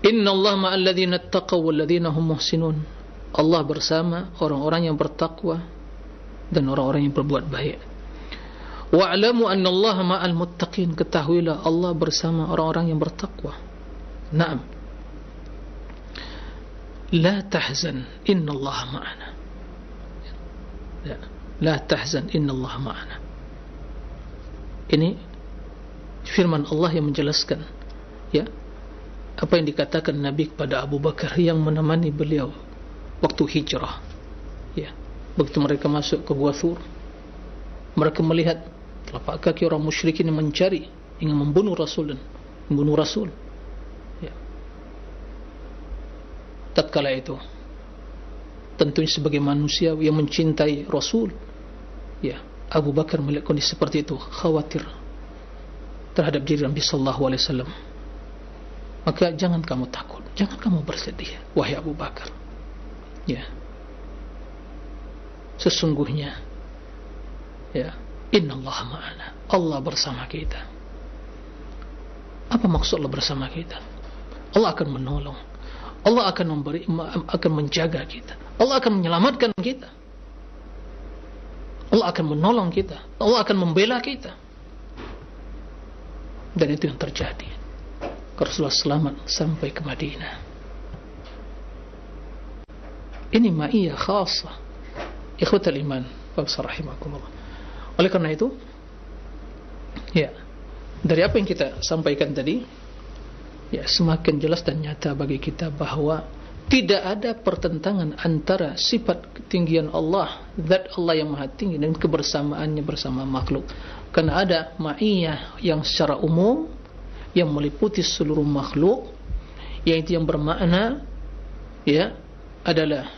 Innallaha ma'al ladzina ittaqaw wal ladzina hum muhsinun, Allah bersama orang-orang yang bertakwa dan orang-orang yang berbuat baik. Wa'lamu annallaha ma'al muttaqin, ketahuilah Allah bersama orang-orang yang bertakwa. Naam. La tahzan innallaha ma'ana. Ya. La tahzan innallaha ma'ana. Ini firman Allah yang menjelaskan, ya, apa yang dikatakan Nabi kepada Abu Bakar yang menemani beliau waktu hijrah, ya, begitu mereka masuk ke Gua Thur, mereka melihat telapak kaki orang musyrikin yang mencari, ingin membunuh Rasul dan membunuh Rasul, ya. Tatkala itu tentunya sebagai manusia yang mencintai Rasul, ya, Abu Bakar melihat kondisi seperti itu, khawatir terhadap diri Nabi sallallahu alaihi wasallam. Maka jangan kamu takut, jangan kamu bersedih, wahai Abu Bakar, ya, sesungguhnya, ya, innallaha ma'ana, Allah bersama kita. Apa maksud Allah bersama kita? Allah akan menolong, Allah akan memberi, akan menjaga kita, Allah akan menyelamatkan kita, Allah akan menolong kita, Allah akan membela kita. Dan itu yang terjadi. Rasulullah selamat sampai ke Madinah. Ini ma'iyah khasah, ikhwatal iman, rahimakumullah. Oleh karena itu, ya, dari apa yang kita sampaikan tadi, ya, semakin jelas dan nyata bagi kita bahwa tidak ada pertentangan antara sifat ketinggian Allah, zat Allah yang maha tinggi, dan kebersamaannya bersama makhluk. Karena ada ma'iyah yang secara umum yang meliputi seluruh makhluk, yaitu yang bermakna, ya, adalah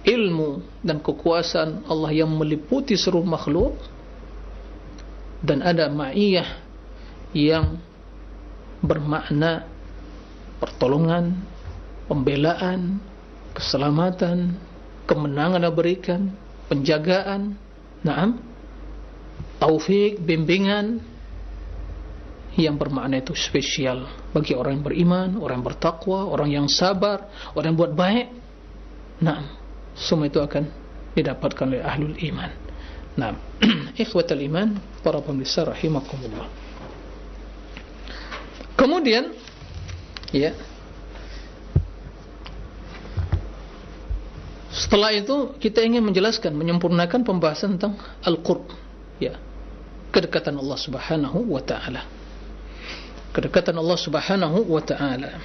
ilmu dan kekuasaan Allah yang meliputi seluruh makhluk. Dan ada ma'iyah yang bermakna pertolongan, pembelaan, keselamatan, kemenangan yang berikan, penjagaan, naam, taufik, bimbingan, yang bermakna itu spesial bagi orang yang beriman, orang yang bertakwa, orang yang sabar, orang yang buat baik. Naam, semua itu akan didapatkan oleh ahlul iman. Naam, ikhwatal iman, para pemirsa rahimakumullah. Kemudian, ya, setelah itu kita ingin menjelaskan, menyempurnakan pembahasan tentang al-qurb, ya, kedekatan Allah Subhanahu wa taala. Kedekatan Allah Subhanahu wa taala.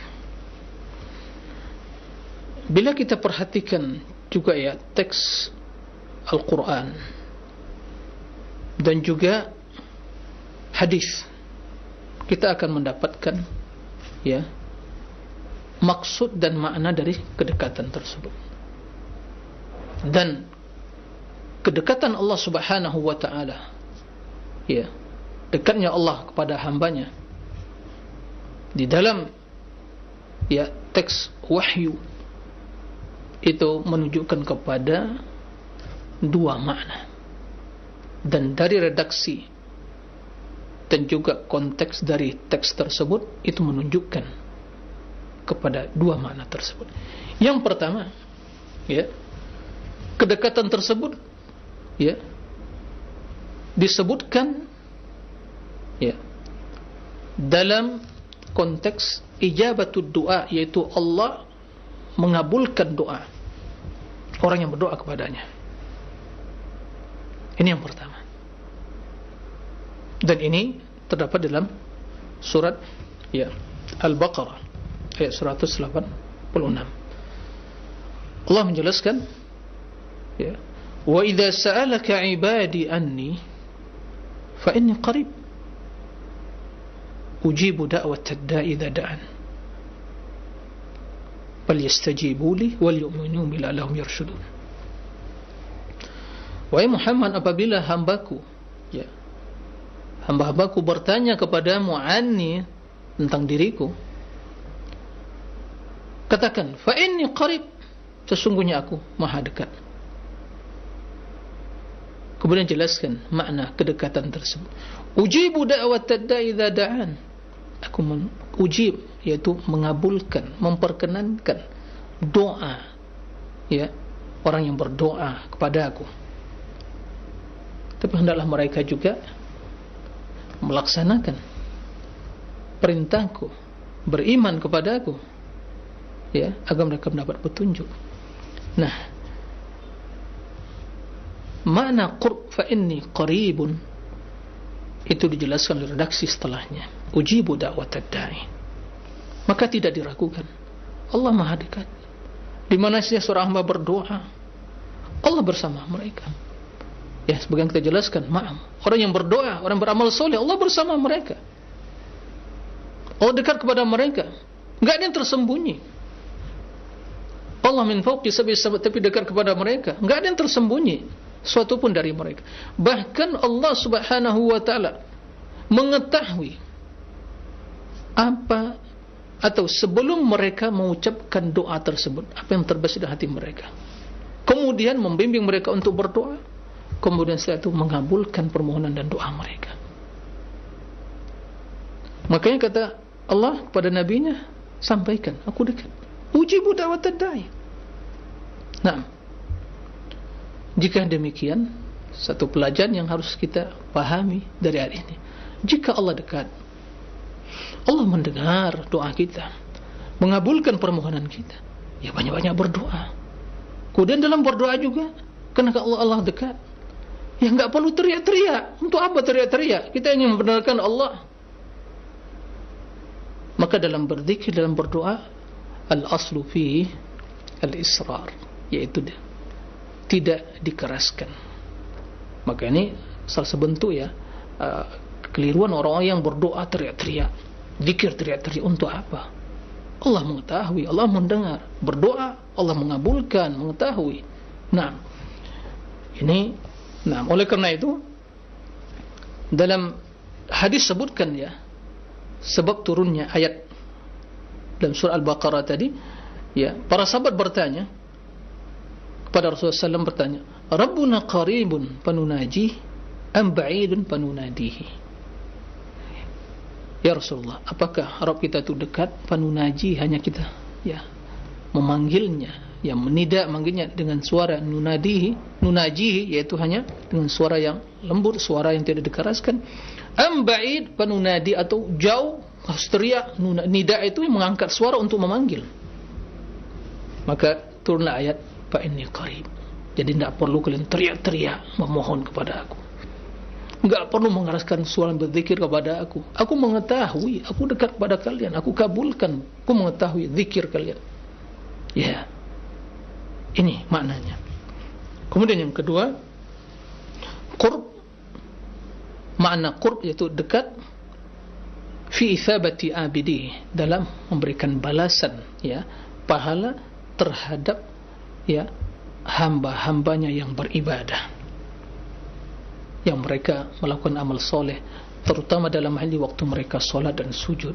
Bila kita perhatikan juga, ya, teks Al-Qur'an dan juga hadis, kita akan mendapatkan, ya, maksud dan makna dari kedekatan tersebut. Dan kedekatan Allah Subhanahu wa taala, ya, dekatnya Allah kepada hambanya di dalam, ya, teks wahyu itu menunjukkan kepada dua makna. Dan dari redaksi dan juga konteks dari teks tersebut itu menunjukkan kepada dua makna tersebut. Yang pertama, ya, kedekatan tersebut, ya, disebutkan, ya, dalam konteks ijabatud doa, yaitu Allah mengabulkan doa orang yang berdoa kepadanya. Ini yang pertama. Dan ini terdapat dalam surat, ya, Al-Baqarah ayat 186. Allah menjelaskan, ya, wa idza sa'alaka 'ibadi anni fa inni qarib ujibu da'watad da'i idza da'an falyastajibu li wal yu'minu bi la'allahum yarshudun. Wahai Muhammad, apabila hambaku, ya, hamba-hambaku bertanya kepadamu anni, tentang diriku, katakan fa inni qarib, sesungguhnya aku maha dekat. Kemudian jelaskan makna kedekatan tersebut. Ujibu da'watad da'i idza da'an, aku ujib, yaitu mengabulkan, memperkenankan doa, ya, orang yang berdoa kepada aku. Tapi hendaklah mereka juga melaksanakan perintahku, beriman kepada aku, ya, agar mereka mendapat petunjuk. Nah, makna qurb fa inni qaribun itu dijelaskan di redaksi setelahnya. Ujibu da'watad da'i. Maka tidak diragukan, Allah maha dekat. Di mana saja seorang hamba berdoa, Allah bersama mereka. Ya, sebagian kita jelaskan, orang yang berdoa, orang beramal soleh, Allah bersama mereka. Allah dekat kepada mereka. Enggak ada yang tersembunyi. Allah min fawqi sab'i samawati, tapi dekat kepada mereka. Enggak ada yang tersembunyi suatu pun dari mereka. Bahkan Allah Subhanahu wa taala mengetahui apa, atau sebelum mereka mengucapkan doa tersebut, apa yang terbesit di hati mereka. Kemudian membimbing mereka untuk berdoa. Kemudian setelah itu mengabulkan permohonan dan doa mereka. Makanya kata Allah kepada nabinya, sampaikan, aku dekat. Ujibu da'watad da'i. Nah, jika demikian, satu pelajaran yang harus kita pahami dari ayat ini, jika Allah dekat, Allah mendengar doa kita, mengabulkan permohonan kita, ya banyak-banyak berdoa. Kemudian dalam berdoa juga, karena Allah dekat, ya enggak perlu teriak-teriak. Untuk apa teriak-teriak? Kita ingin membenarkan Allah. Maka dalam berzikir, dalam berdoa, al-aslu fi al-israr, yaitu tidak dikeraskan. Maka ini salah sebentuk, ya, kekeliruan orang-orang yang berdoa teriak-teriak, zikir teriak-teriak. Untuk apa? Allah mengetahui, Allah mendengar. Berdoa, Allah mengabulkan, mengetahui. Nah, ini, nah, oleh karena itu dalam hadis sebutkan, ya, sebab turunnya ayat dalam surah Al-Baqarah tadi, ya, para sahabat bertanya kepada Rasulullah SAW, bertanya, Rabbuna qaribun panunajih am ba'idun panunadihi. Ya Rasulullah, apakah Rabb kita itu dekat, panunaji, hanya kita, ya, memanggilnya, ya, menidak, manggilnya dengan suara nunajihi, yaitu hanya dengan suara yang lembut, suara yang tidak dikeraskan. Am ba'id panunadi, atau jauh, harus teriak. Nida itu yang mengangkat suara untuk memanggil. Maka turunlah ayat fa inni qarib. Jadi tidak perlu kalian teriak-teriak memohon kepada aku, enggak perlu mengeraskan suara berzikir kepada aku. Aku mengetahui, aku dekat kepada kalian, aku kabulkan, aku mengetahui zikir kalian. Ya, ini maknanya. Kemudian yang kedua, qurb, makna qurb yaitu dekat, fi ithabati abidi, dalam memberikan balasan, ya, pahala terhadap, ya, hamba-hambanya yang beribadah, yang mereka melakukan amal soleh, terutama dalam hal di waktu mereka solat dan sujud,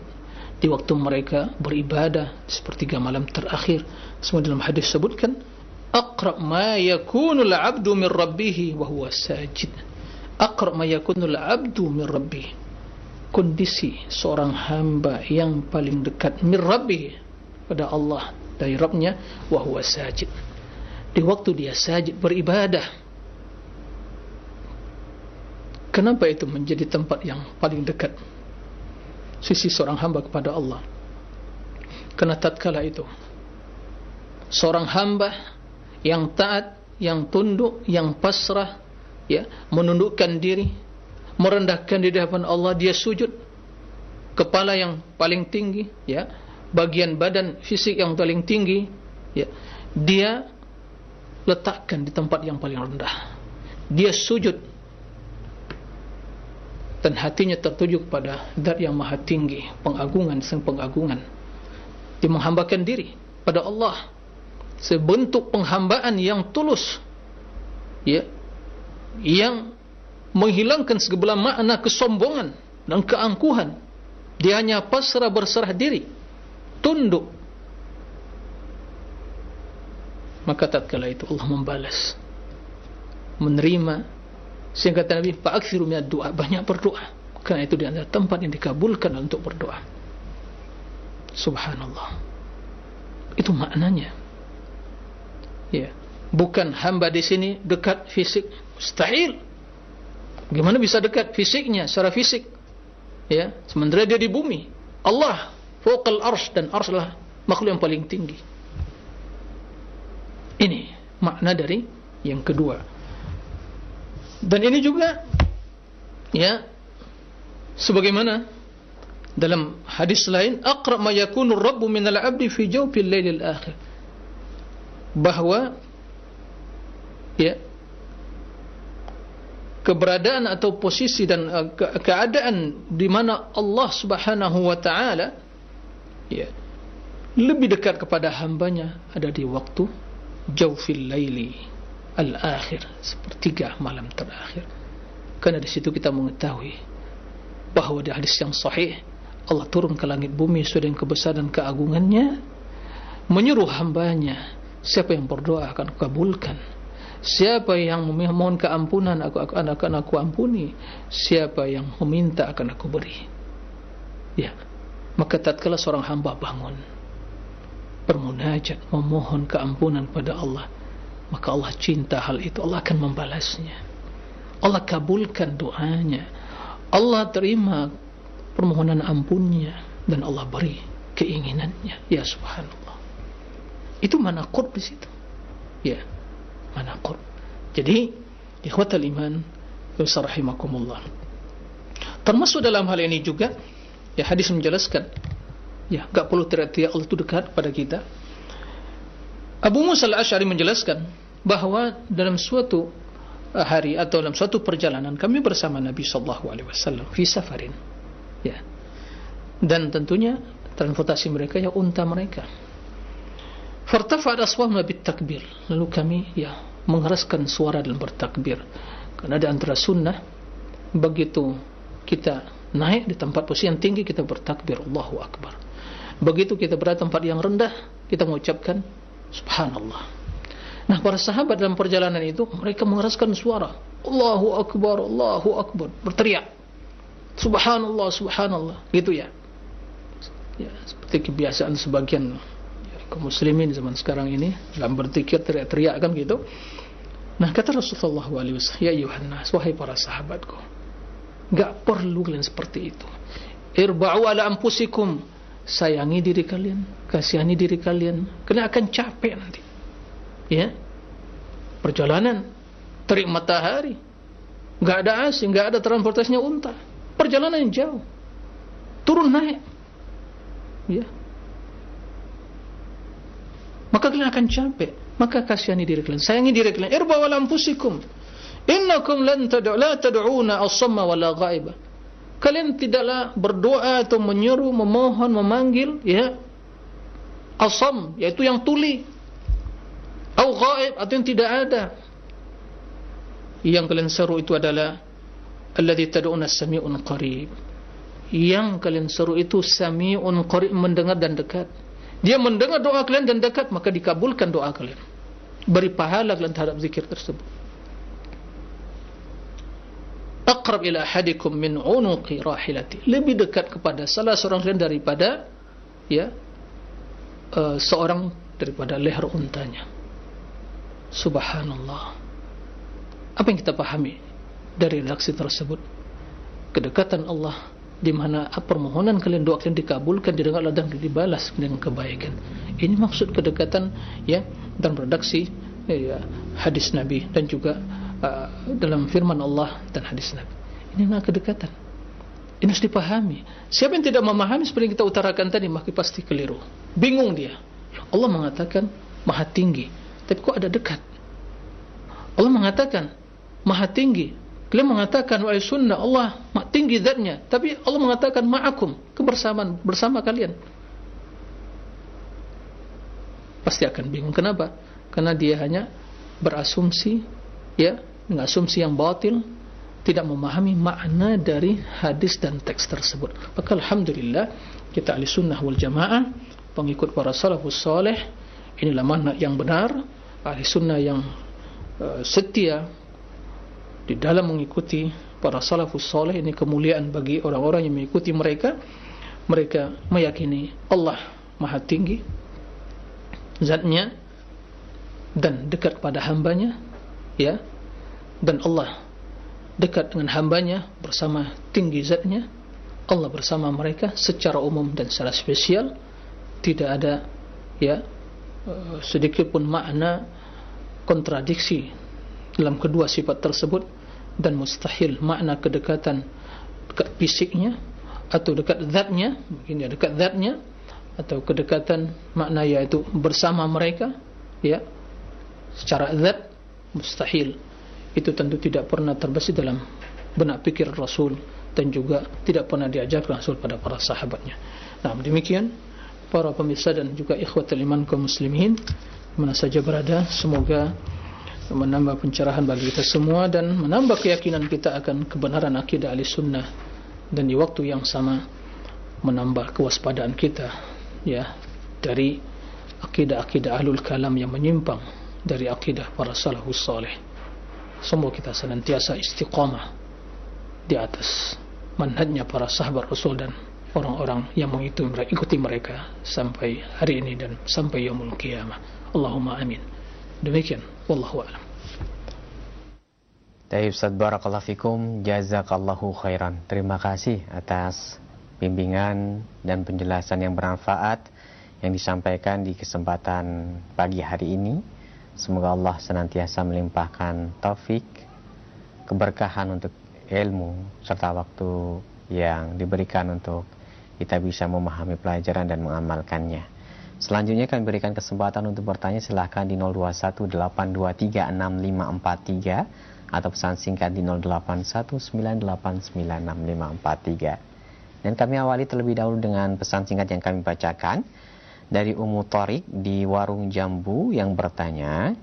di waktu mereka beribadah sepertiga malam terakhir. Semua dalam hadis sebutkan, aqrab ma yakunul abdu min rabbih wa huwa sajid. Aqrab ma yakunul abdu min rabbih, kondisi seorang hamba yang paling dekat min rabbih, pada Allah, dari Rabbnya, wa huwa sajid, di waktu dia sajid beribadah. Kenapa itu menjadi tempat yang paling dekat sisi seorang hamba kepada Allah? Karena tatkala itu seorang hamba yang taat, yang tunduk, yang pasrah, ya, menundukkan diri, merendahkan diri di hadapan Allah, dia sujud, kepala yang paling tinggi, ya, bagian badan fisik yang paling tinggi, ya, dia letakkan di tempat yang paling rendah. Dia sujud dan hatinya tertuju kepada Zat yang maha tinggi, pengagungan, sang pengagungan. Dia menghambakan diri pada Allah sebentuk penghambaan yang tulus, ya, yang menghilangkan segala makna kesombongan dan keangkuhan. Dia hanya pasrah, berserah diri, tunduk. Maka tatkala itu Allah membalas, menerima. Sehingga kata Nabi, fa'akthiru minad du'a, banyak berdoa, karena itu di antara tempat yang dikabulkan untuk berdoa. Subhanallah. Itu maknanya. Ya, bukan hamba di sini dekat fisik, mustahil. Bagaimana bisa dekat fisiknya, secara fisik? Ya, sementara dia di bumi. Allah fawqal arsy, dan arsy adalah makhluk yang paling tinggi. Ini makna dari yang kedua. Dan ini juga, ya, sebagaimana dalam hadis lain, aqrab ma yakunu ar-rabbu minal 'abdi fi jawfil lailil akhir, bahwa, ya, keberadaan atau posisi dan keadaan di mana Allah Subhanahu wa taala, ya, lebih dekat kepada hambanya ada di waktu jawfil laili al-akhir, sepertiga malam terakhir. Karena di situ kita mengetahui bahwa di hadis yang sahih, Allah turun ke langit bumi sesuai dengan kebesaran keagungannya, menyuruh hambanya, siapa yang berdoa akan kabulkan, siapa yang memohon keampunan akan aku ampuni, siapa yang meminta akan aku beri. Ya, maka tatkala seorang hamba bangun bermunajat, memohon keampunan pada Allah, maka Allah cinta hal itu, Allah akan membalasnya, Allah kabulkan doanya, Allah terima permohonan ampunnya, dan Allah beri keinginannya. Ya subhanallah. Itu mana qurb di situ. Ya, mana qurb. Jadi, ikhwatal iman, rahimakumullah. Termasuk dalam hal ini juga, ya, hadis menjelaskan, ya, enggak perlu teriak-teriak Allah itu dekat pada kita. Abu Musa al-Asy'ari menjelaskan bahwa dalam suatu hari atau dalam suatu perjalanan kami bersama Nabi sallallahu alaihi wasallam fi safarin, ya, dan tentunya transportasi mereka ya unta mereka. Fartafa'at aswatuna bitakbir, lalu kami, ya, mengeraskan suara dalam bertakbir, karena ada antara sunnah begitu kita naik di tempat posisi yang tinggi kita bertakbir Allahu Akbar, begitu kita berada tempat yang rendah kita mengucapkan Subhanallah. Nah, para sahabat dalam perjalanan itu mereka mengeraskan suara Allahu Akbar, Allahu Akbar, berteriak Subhanallah, Subhanallah, gitu ya. Ya, seperti kebiasaan sebagian, ya, kaum muslimin zaman sekarang ini dalam berzikir teriak-teriak kan gitu. Nah, kata Rasulullah SAW, ya ayuhan nas, wahai para sahabatku, enggak perlu kalian seperti itu. Irba'u ala anfusikum, sayangi diri kalian, kasihani diri kalian, kalian akan capek nanti. Ya, perjalanan terik matahari, enggak ada AC, enggak ada transportasinya unta, perjalanan yang jauh, turun naik, ya, maka kalian akan capek. Maka kasihani diri kalian, sayangi diri kalian. Irba'u ala anfusikum, innakum la tad'una as-samma wala ghaiba. Kalian tidaklah berdoa atau menyeru, memohon, memanggil, ya, asam, yaitu yang tuli, atau ghaib, atau yang tidak ada. Yang kalian seru itu adalah alladzi tad'una as-sami'un qarib. Yang kalian seru itu sami'un qarib, mendengar dan dekat. Dia mendengar doa kalian dan dekat, maka dikabulkan doa kalian, beri pahala kalian terhadap zikir tersebut. Aqrab ila ahadikum min unuqi rahilati, lebih dekat kepada salah seorang kalian daripada, ya, seorang daripada leher untanya. Subhanallah. Apa yang kita pahami dari redaksi tersebut? Kedekatan Allah, di mana permohonan kalian, doa kalian dikabulkan, didengar dan dibalas dengan kebaikan. Ini maksud kedekatan, ya, dalam redaksi, ya, hadis Nabi dan juga dalam firman Allah dan hadis Nabi. Ini adalah kedekatan. Ini harus dipahami. Siapa yang tidak memahami seperti yang kita utarakan tadi, maka pasti keliru, bingung dia. Allah mengatakan maha tinggi, tapi kok ada dekat? Allah mengatakan maha tinggi. Kalian mengatakan wahai sunnah Allah tinggi zatnya, tapi Allah mengatakan ma'akum, kebersamaan bersama kalian. Pasti akan bingung. Kenapa? Karena dia hanya berasumsi, ya, dengan asumsi yang batil, tidak memahami makna dari hadis dan teks tersebut. Maka alhamdulillah kita ahli sunnah wal jamaah, pengikut para salafus saleh, inilah makna yang benar. Ahli sunnah yang setia di dalam mengikuti para salafus saleh, ini kemuliaan bagi orang-orang yang mengikuti mereka. Mereka meyakini Allah maha tinggi zatnya dan dekat pada hambanya, ya, dan Allah dekat dengan hambanya bersama tinggi zatnya. Allah bersama mereka secara umum dan secara spesial. Tidak ada, ya, sedikit pun makna kontradiksi dalam kedua sifat tersebut, dan mustahil makna kedekatan, dekat fisiknya atau dekat zatnya, mungkin ya dekat zatnya, atau kedekatan makna yaitu bersama mereka, ya, secara zat, mustahil. Itu tentu tidak pernah terbesit dalam benak pikir Rasul, dan juga tidak pernah diajarkan Rasul pada para sahabatnya. Nah, demikian para pemirsa dan juga ikhwatul iman kaum muslimin mana saja berada, semoga menambah pencerahan bagi kita semua dan menambah keyakinan kita akan kebenaran akidah ahli sunnah, dan di waktu yang sama menambah kewaspadaan kita, ya, dari akidah-akidah ahlul kalam yang menyimpang dari akidah para salafus saleh. Semoga kita senantiasa istiqamah di atas manhajnya para sahabat Rasul dan orang-orang yang mengikuti mereka sampai hari ini dan sampai yaumul qiyamah. Allahumma amin. Demikian, wallahu a'lam. Baik, Ustaz, barakallahu fikum, jazakallahu khairan. Terima kasih atas bimbingan dan penjelasan yang bermanfaat yang disampaikan di kesempatan pagi hari ini. Semoga Allah senantiasa melimpahkan taufik, keberkahan untuk ilmu serta waktu yang diberikan untuk kita bisa memahami pelajaran dan mengamalkannya. Selanjutnya kami berikan kesempatan untuk bertanya, silahkan di 0218236543 atau pesan singkat di 0819896543. Dan kami awali terlebih dahulu dengan pesan singkat yang kami bacakan dari Ummu Tharik di Warung Jambu yang bertanya,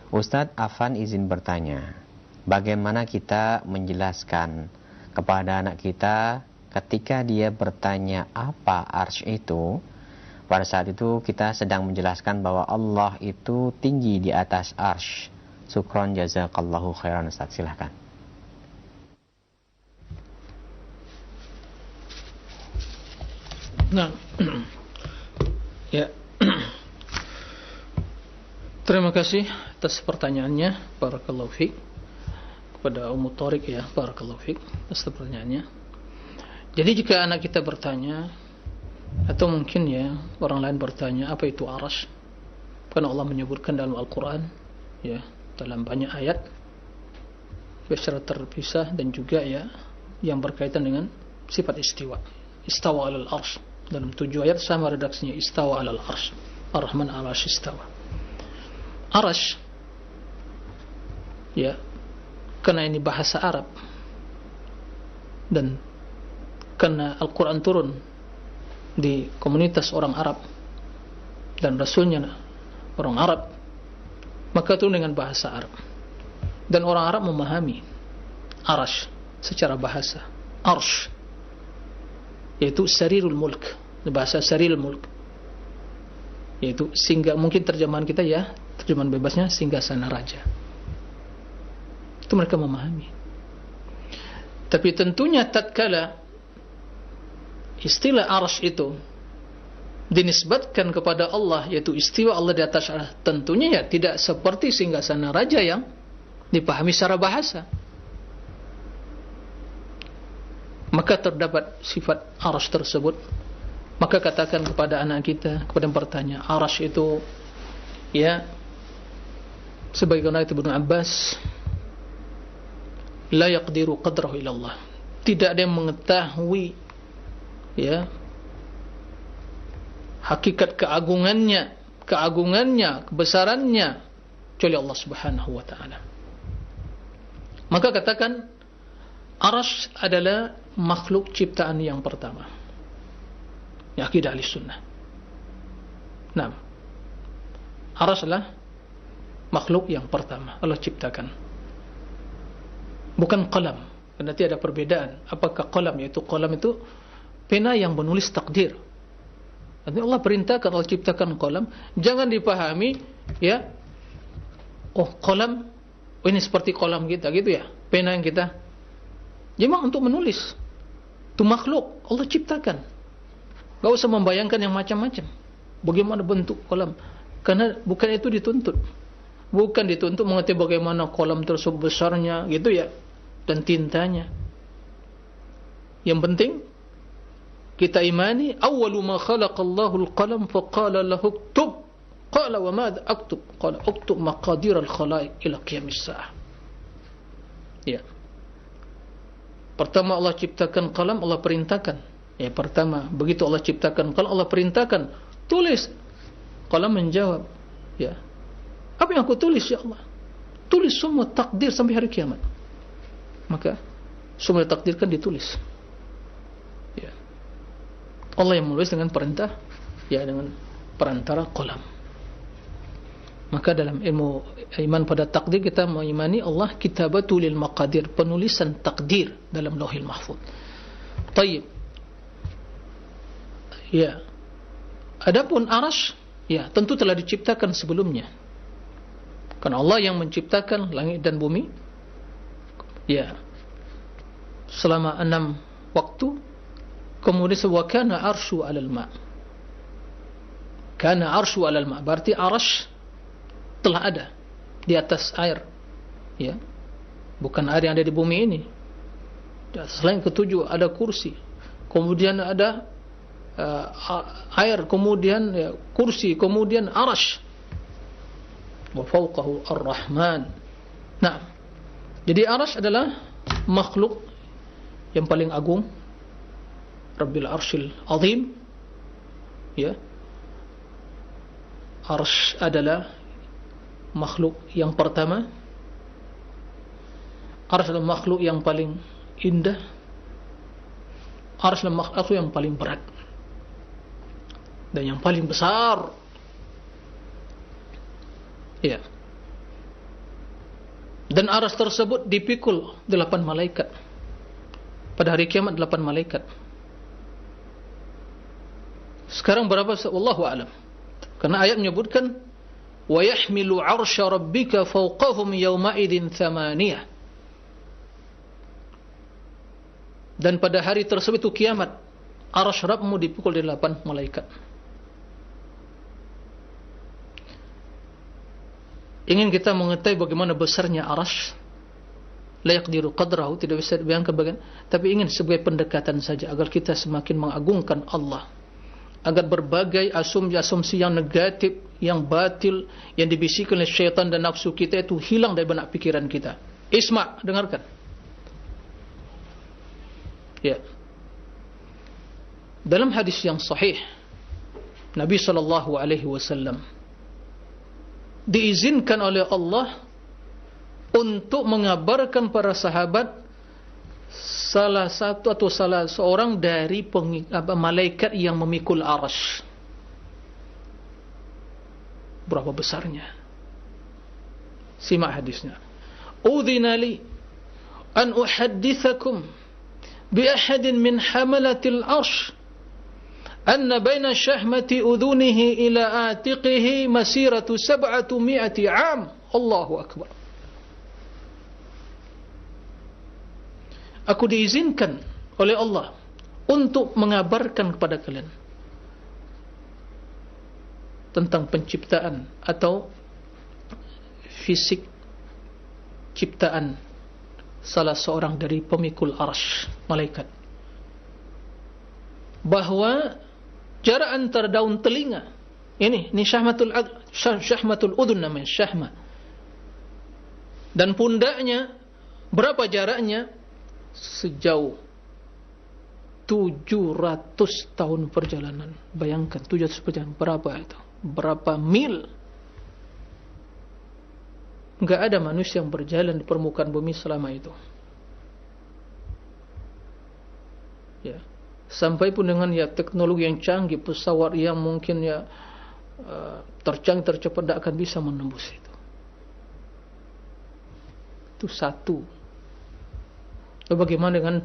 Ustadz Afan izin bertanya, bagaimana kita menjelaskan kepada anak kita ketika dia bertanya apa arsy itu? Pada saat itu kita sedang menjelaskan bahwa Allah itu tinggi di atas arsy. Syukron jazakallahu khairan. Ustaz, silahkan. Nah, ya, terima kasih atas pertanyaannya, barakallahu fiik, kepada Ummu Tharik, ya, barakallahu fiik atas pertanyaannya. Jadi jika anak kita bertanya, atau mungkin ya orang lain bertanya apa itu arsy, karena Allah menyebutkan dalam Al-Quran, ya, dalam banyak ayat secara terpisah, dan juga ya yang berkaitan dengan sifat istiwa, istawa alal arsy. Dalam 7 ayat sama redaksinya, istawa alal arsy, ar-Rahman ala arsy istawa. Arsy, ya, karena ini bahasa Arab dan karena Al-Quran turun di komunitas orang Arab dan Rasulnya orang Arab, maka turun dengan bahasa Arab, dan orang Arab memahami arsy secara bahasa. Arsy yaitu sarirul mulk, bahasa sarirul mulk, yaitu singgah, mungkin terjemahan kita ya, terjemahan bebasnya singgasana raja. Itu mereka memahami. Tapi tentunya tatkala istilah arsy itu dinisbatkan kepada Allah, yaitu istiwa Allah di atas arsy, tentunya ya tidak seperti singgasana raja yang dipahami secara bahasa. Maka terdapat sifat arsy tersebut, maka katakan kepada anak kita, kepada yang bertanya, arsy itu, ya, sebagaimana itu Ibnu Abbas, la yaqdiru qadrahu ilallah, tidak ada yang mengetahui, ya, hakikat keagungannya, kebesarannya, kecuali Allah Subhanahu wa ta'ala. Maka katakan Arsy adalah makhluk ciptaan yang pertama. Ya, akidah Ahlussunnah. Nah, Arsy adalah makhluk yang pertama Allah ciptakan. Bukan qalam. Nanti ada perbedaan. Apakah qalam? Yaitu qalam itu pena yang menulis takdir. Nanti Allah perintahkan, Allah ciptakan qalam. Jangan dipahami, ya, oh qalam, oh ini seperti qalam kita, gitu ya, pena yang kita. Memang untuk menulis. Itu makhluk Allah ciptakan. Gak usah membayangkan yang macam-macam. Bagaimana bentuk qalam? Karena bukan itu dituntut. Bukan dituntut mengerti bagaimana qalam tersebut besarnya, gitu ya, dan tintanya. Yang penting kita imani, awwalu ma khalaqallahu al-qalam faqala lahu uktub. Qala wa madza aktub? Qala uktub maqadir al-khalaiq ila qiyamis saah. Ya. Pertama Allah ciptakan qalam, Allah perintahkan. Ya, pertama begitu Allah ciptakan qalam, Allah perintahkan, tulis. Qalam menjawab, ya. Apa yang aku tulis ya Allah? Tulis semua takdir sampai hari kiamat. Maka semua takdirkan ditulis. Ya. Allah yang menulis dengan perintah, ya, dengan perantara qalam. Maka dalam ilmu iman pada takdir kita mengimani Allah kitabatul maqadir, penulisan takdir dalam Lauhil Mahfuz. Tayyib. Ya. Adapun Arsy, ya, tentu telah diciptakan sebelumnya. Karena Allah yang menciptakan langit dan bumi, ya, selama 6 waktu. Kemudian wa kana arsyu 'alal ma'. Kana arsyu 'alal ma', berarti Arsy telah ada di atas air, ya, bukan air yang ada di bumi ini. Di atas langit ketujuh ada kursi, kemudian ada air, kemudian, ya, kursi, kemudian Arsy. Wa fawqahu ar-Rahman. Nah, jadi Arsy adalah makhluk yang paling agung, Rabbil Arsyil Azim. Ya, Arsy adalah makhluk yang pertama. Arsy adalah makhluk yang paling indah. Arsy adalah makhluk yang paling berat dan yang paling besar. Ya. Dan Arsy tersebut dipikul 8 malaikat. Pada hari kiamat 8 malaikat. Sekarang berapa? Wallahu a'lam. Karena ayat menyebutkan wa yahmilu 'arsya rabbika fawqahum yawma idzin thamaniyah. Dan pada hari tersebut itu kiamat, Arsy Rabbmu dipikul 8 malaikat. Ingin kita mengetahui bagaimana besarnya Arsy, la yaqdiru qadrahu, tidak bisa dibayangkan bagian, tapi ingin sebagai pendekatan saja agar kita semakin mengagungkan Allah, agar berbagai asumsi yang negatif, yang batil, yang dibisikkan oleh syaitan dan nafsu kita itu hilang dari benak pikiran kita. Isma', dengarkan. Ya. Dalam hadis yang sahih, Nabi SAW diizinkan oleh Allah untuk mengabarkan para sahabat salah satu atau salah seorang dari malaikat yang memikul Arsy. Berapa besarnya? Simak hadisnya. Udhina li an uhaddithakum bi ahadin min hamalatil Arsy anna baina syahmati udhunihi ila atiqihi masiratu 700 'am. Allahu akbar. Aku diizinkan oleh Allah untuk mengabarkan kepada kalian tentang penciptaan atau fisik ciptaan salah seorang dari pemikul Arsy, malaikat, bahwa jarak antara daun telinga ini syahmatul udhun namanya, syahmah, dan pundaknya berapa jaraknya? Sejauh 700 tahun perjalanan. Bayangkan 700 perjalanan, berapa itu? Berapa mil? Enggak ada manusia yang berjalan di permukaan bumi selama itu. Ya. Sampai pun dengan ya teknologi yang canggih, pesawat yang mungkin ya tercanggih, tercepat, tidak akan bisa menembus itu. Itu satu. Lalu bagaimana dengan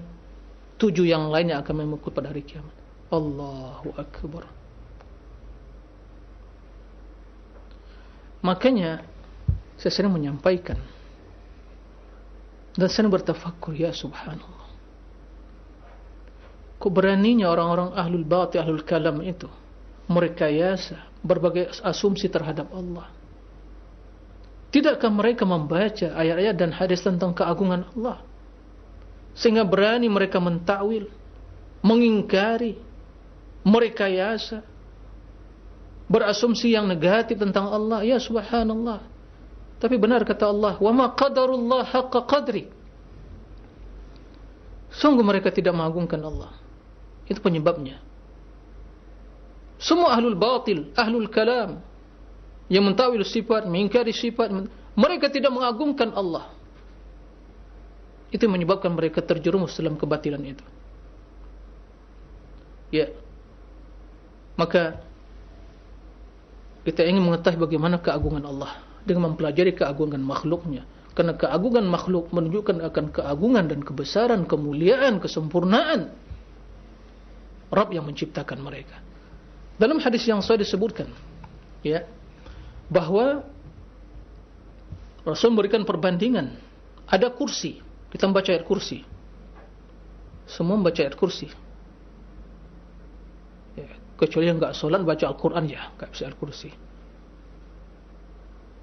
7 yang lainnya akan mengikut pada hari kiamat? Allahu Akbar. Makanya saya sering menyampaikan dan sering bertafakkur, ya subhanallah, kok beraninya orang-orang ahlul batil, ahlul kalam itu merekayasa berbagai asumsi terhadap Allah. Tidakkah mereka membaca ayat-ayat dan hadis tentang keagungan Allah sehingga berani mereka mentakwil, mengingkari, merekayasa, berasumsi yang negatif tentang Allah? Ya subhanallah. Tapi benar kata Allah, wa ma qadarullah haqqa qadri. Sungguh mereka tidak mengagungkan Allah. Itu penyebabnya. Semua ahlul batil, ahlul kalam yang mentawil sifat, mengingkari sifat, mereka tidak mengagungkan Allah. Itu menyebabkan mereka terjerumus dalam kebatilan itu. Ya. Maka kita ingin mengetahui bagaimana keagungan Allah dengan mempelajari keagungan makhluknya. Karena keagungan makhluk menunjukkan akan keagungan dan kebesaran, kemuliaan, kesempurnaan Rabb yang menciptakan mereka. Dalam hadis yang saya disebutkan, ya, bahwa Rasul memberikan perbandingan. Ada kursi, kita membaca ayat kursi. Semua membaca ayat kursi. Ya, kecuali yang enggak salat baca Al-Quran, ya, enggak bisa ayat kursi.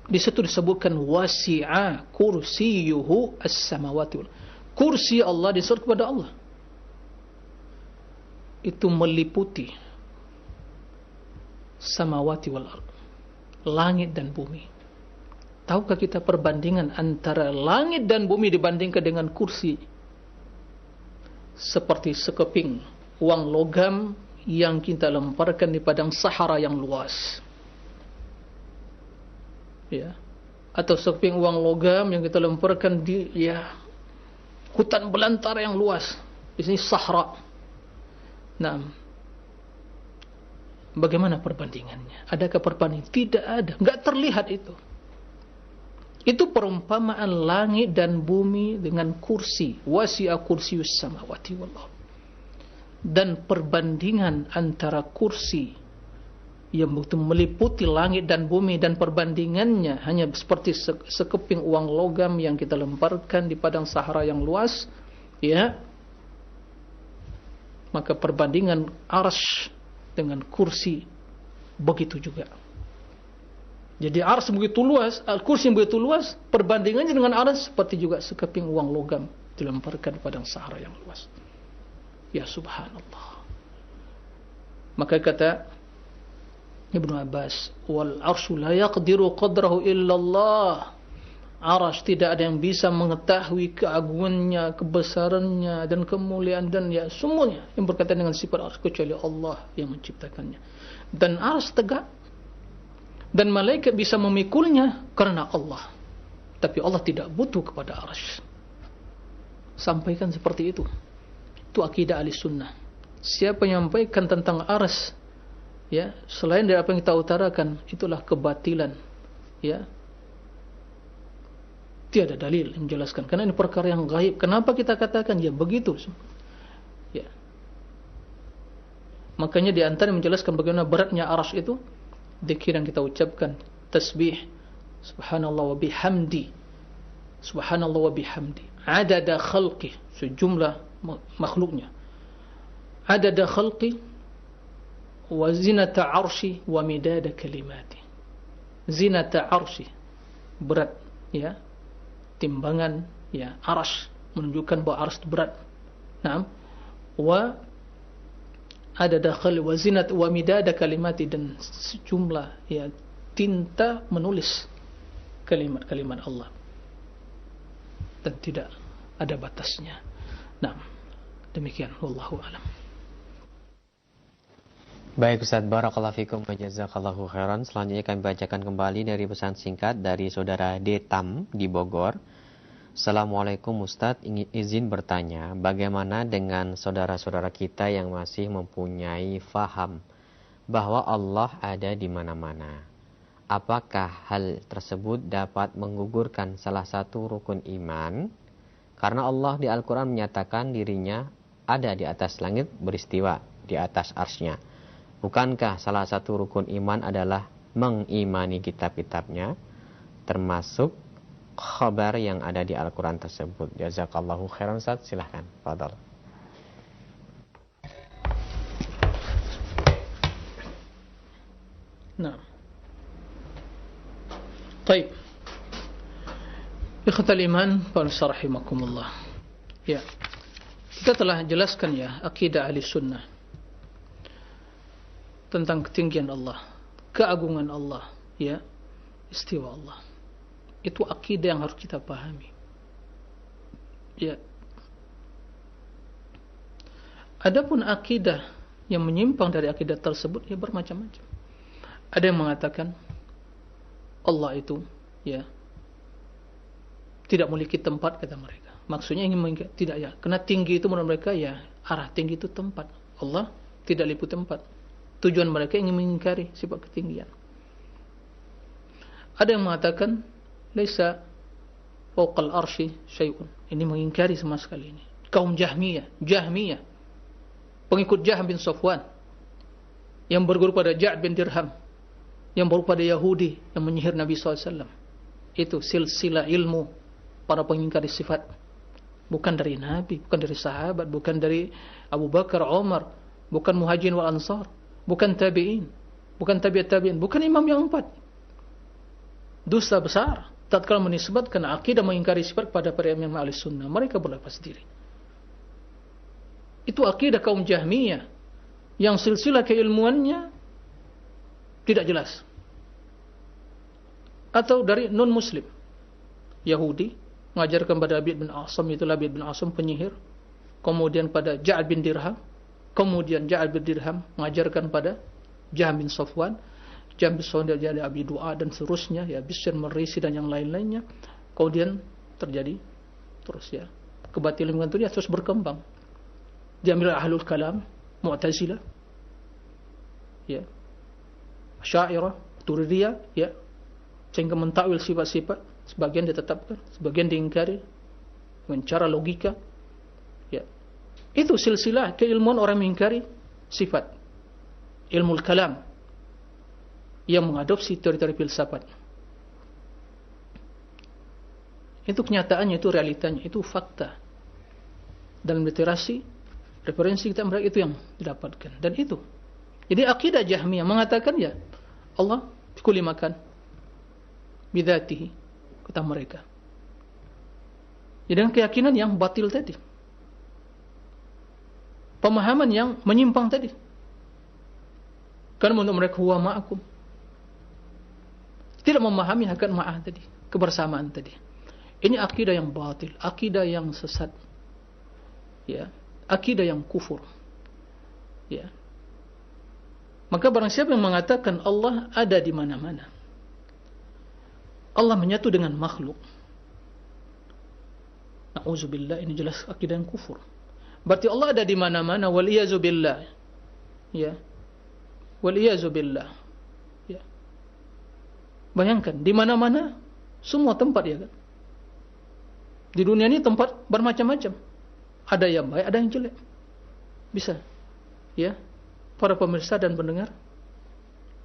Di situ disebutkan wasi'a kursiyuhu as-samawati wal. Kursi Allah disebut kepada Allah. Itu meliputi samawati wal ard, langit dan bumi. Tahukah kita perbandingan antara langit dan bumi dibandingkan dengan kursi? Seperti sekeping uang logam yang kita lemparkan di padang Sahara yang luas. Ya. Atau sekeping uang logam yang kita lemparkan di hutan belantara yang luas. Di sini Sahara. Nah, bagaimana perbandingannya? Adakah perbandingan? Tidak ada, enggak terlihat itu. Itu perumpamaan langit dan bumi dengan kursi. Wasi'a kursiyus samawati wal ardh. Dan perbandingan antara kursi yang betul meliputi langit dan bumi dan perbandingannya hanya seperti sekeping uang logam yang kita lemparkan di padang Sahara yang luas, ya. Maka perbandingan arsy dengan kursi begitu juga. Jadi arsy begitu luas, kursi begitu luas, perbandingannya dengan arsy seperti juga sekeping uang logam dilemparkan di padang Sahara yang luas. Ya subhanallah. Maka kata Ibnu Abbas, wal arsyu la yaqdiru qadrahu illallah. Arsy tidak ada yang bisa mengetahui keagungannya, kebesarannya dan kemuliaan dan ya semuanya yang berkaitan dengan sifat arsy kecuali Allah yang menciptakannya. Dan arsy tegak dan malaikat bisa memikulnya karena Allah. Tapi Allah tidak butuh kepada arsy. Sampaikan seperti itu. Itu akidah Ahlussunnah. Siapa yang menyampaikan tentang arsy, ya, selain dari apa yang kita utarakan, itulah kebatilan, ya. Tiada dalil yang menjelaskan, karena ini perkara yang gaib. Kenapa kita katakan ya begitu? Ya. Makanya di antara yang menjelaskan bagaimana beratnya arsy itu, zikir yang kita ucapkan, tasbih, subhanallah wa bihamdi, subhanallah wa bihamdi, adada khalqi, sejumlah makhluknya, adada khalqi wa zinata arsy wa midada kalimati. Zinata arsy, berat, ya, timbangan, ya, arsy menunjukkan bahwa arsy berat. Naam. Wa adada khalqi wa zinat wa midada kalimati, dan sejumlah, ya, tinta menulis kalimat-kalimat Allah. Dan tidak ada batasnya. Naam. Demikian, wallahu a'lam. Baik Ustaz, barakallahu fikum wa jazakallahu khairan. Selanjutnya kami bacakan kembali dari pesan singkat dari saudara Detam di Bogor. Assalamualaikum Ustaz, izin bertanya, bagaimana dengan saudara-saudara kita yang masih mempunyai faham bahwa Allah ada di mana-mana? Apakah hal tersebut dapat menggugurkan salah satu rukun iman? Karena Allah di Al-Quran menyatakan dirinya ada di atas langit beristiwa di atas arsy-Nya. Bukankah salah satu rukun iman adalah mengimani kitab-kitabnya, termasuk khabar yang ada di Al-Quran tersebut? Jazakallahu khairan Ustaz, silahkan. Fadal. Nah, baik. Ikhwatal iman, rahimakumullah. Ya, kita telah jelaskan ya akidah ahli sunnah tentang ketinggian Allah, keagungan Allah, ya, istiwa Allah. Itu akidah yang harus kita pahami. Ya. Adapun akidah yang menyimpang dari akidah tersebut ya bermacam-macam. Ada yang mengatakan Allah itu ya tidak memiliki tempat, kata mereka. Maksudnya ingin tidak ya, karena tinggi itu menurut mereka ya arah tinggi itu tempat. Allah tidak lipu tempat. Tujuan mereka ingin mengingkari sifat ketinggian. Ada yang mengatakan laisa fawqal arsy syai'un. Ini mengingkari sama sekali ini. Kaum Jahmiyah, pengikut Jahm bin Safwan yang berguru pada Ja'd bin Dirham, yang berguru pada Yahudi yang menyihir Nabi SAW. Itu silsilah ilmu para pengingkari sifat. Bukan dari Nabi, bukan dari sahabat, bukan dari Abu Bakar, Umar, bukan Muhajirin wal Ansar, bukan tabi'in, bukan tabi'at tabi'in, bukan imam yang 4. Dosa besar tatkala menisbatkan akidah mengingkari sifat pada para imam ahli sunnah. Mereka berlepas diri. Itu akidah kaum Jahmiyah yang silsilah keilmuannya tidak jelas. Atau dari non-muslim Yahudi mengajarkan pada Labid bin Asam, itu Labid bin Asam penyihir. Kemudian pada Ja'ad bin Dirham, kemudian Ja'ad bin Dirham mengajarkan pada Jahm bin Safwan, Jahm bin Safwan dari Abi Du'a dan seterusnya, ya Bishr Marisi dan yang lain-lainnya. Kemudian terjadi terus ya kebatilan itu ya terus berkembang. Diambil ahlul kalam, Mu'tazilah, ya, Asy'ariyah, Turidiyah, ya, sehingga mentakwil sifat-sifat, sebagian ditetapkan, sebagian diingkari dengan cara logika. Ya. Itu silsilah keilmuan orang mengingkari sifat. Ilmu kalam yang mengadopsi teori-teori filsafat. Itu kenyataannya, itu realitanya, itu fakta. Dalam literasi, referensi kita mereka itu yang didapatkan. Dan itu. Jadi akidah Jahmiyah mengatakan ya Allah kulli makan bidzatihi, kata mereka. Jadi dengan keyakinan yang batil tadi. Pemahaman yang menyimpang tadi. Karena menurut mereka huwa ma'akum. Tidak memahami hakikat ma'ah tadi, kebersamaan tadi. Ini akidah yang batil, akidah yang sesat. Ya, akidah yang kufur. Ya. Maka barang siapa yang mengatakan Allah ada di mana-mana, Allah menyatu dengan makhluk, na'udzubillah, ini jelas akidah yang kufur. Berarti Allah ada di mana-mana, wal iyazu billah. Ya. Wal iyazu billah. Ya. Bayangkan di mana-mana, semua tempat ya kan. Di dunia ini tempat bermacam-macam. Ada yang baik, ada yang jelek. Bisa. Ya. Para pemirsa dan pendengar,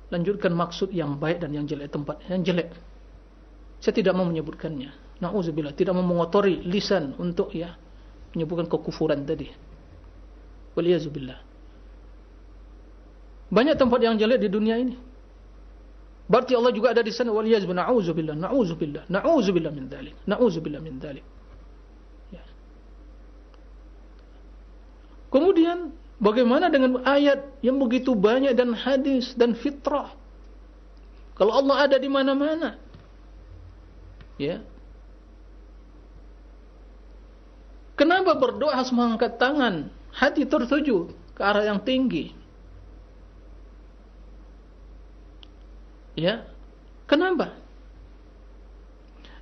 lanjutkan maksud yang baik dan yang jelek, tempat yang jelek. Saya tidak mau menyebutkannya. Na'udzubillah, tidak mau mengotori lisan untuk ya menyebutkan kekufuran tadi. Waliyazubillah. Banyak tempat yang jelek di dunia ini. Berarti Allah juga ada di sana. Waliyazubillah, na'udzubillah, na'udzubillah, na'udzubillah min dzalik, na'udzubillah min dzalik. Ya. Kemudian bagaimana dengan ayat yang begitu banyak dan hadis dan fitrah? Kalau Allah ada di mana-mana, ya. Kenapa berdoa harus mengangkat tangan? Hati tertuju ke arah yang tinggi. Ya, kenapa?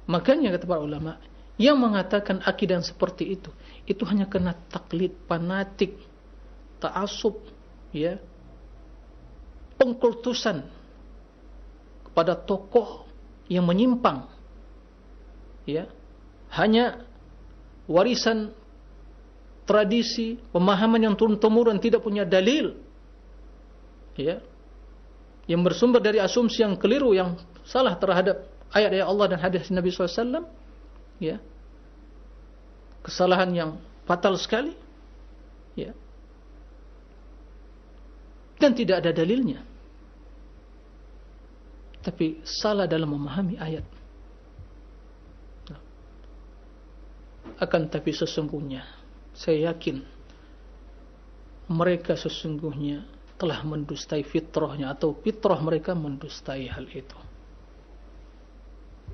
Makanya kata para ulama, yang mengatakan akidah seperti itu hanya kena taklid, fanatik, ta'assub, ya, pengkultusan kepada tokoh yang menyimpang, ya, hanya warisan tradisi, pemahaman yang turun-temurun tidak punya dalil, ya, yang bersumber dari asumsi yang keliru, yang salah terhadap ayat-ayat Allah dan hadis Nabi SAW, ya, kesalahan yang fatal sekali, ya, dan tidak ada dalilnya, tapi salah dalam memahami ayat. Akan tapi sesungguhnya saya yakin mereka sesungguhnya telah mendustai fitrahnya, atau fitrah mereka mendustai hal itu.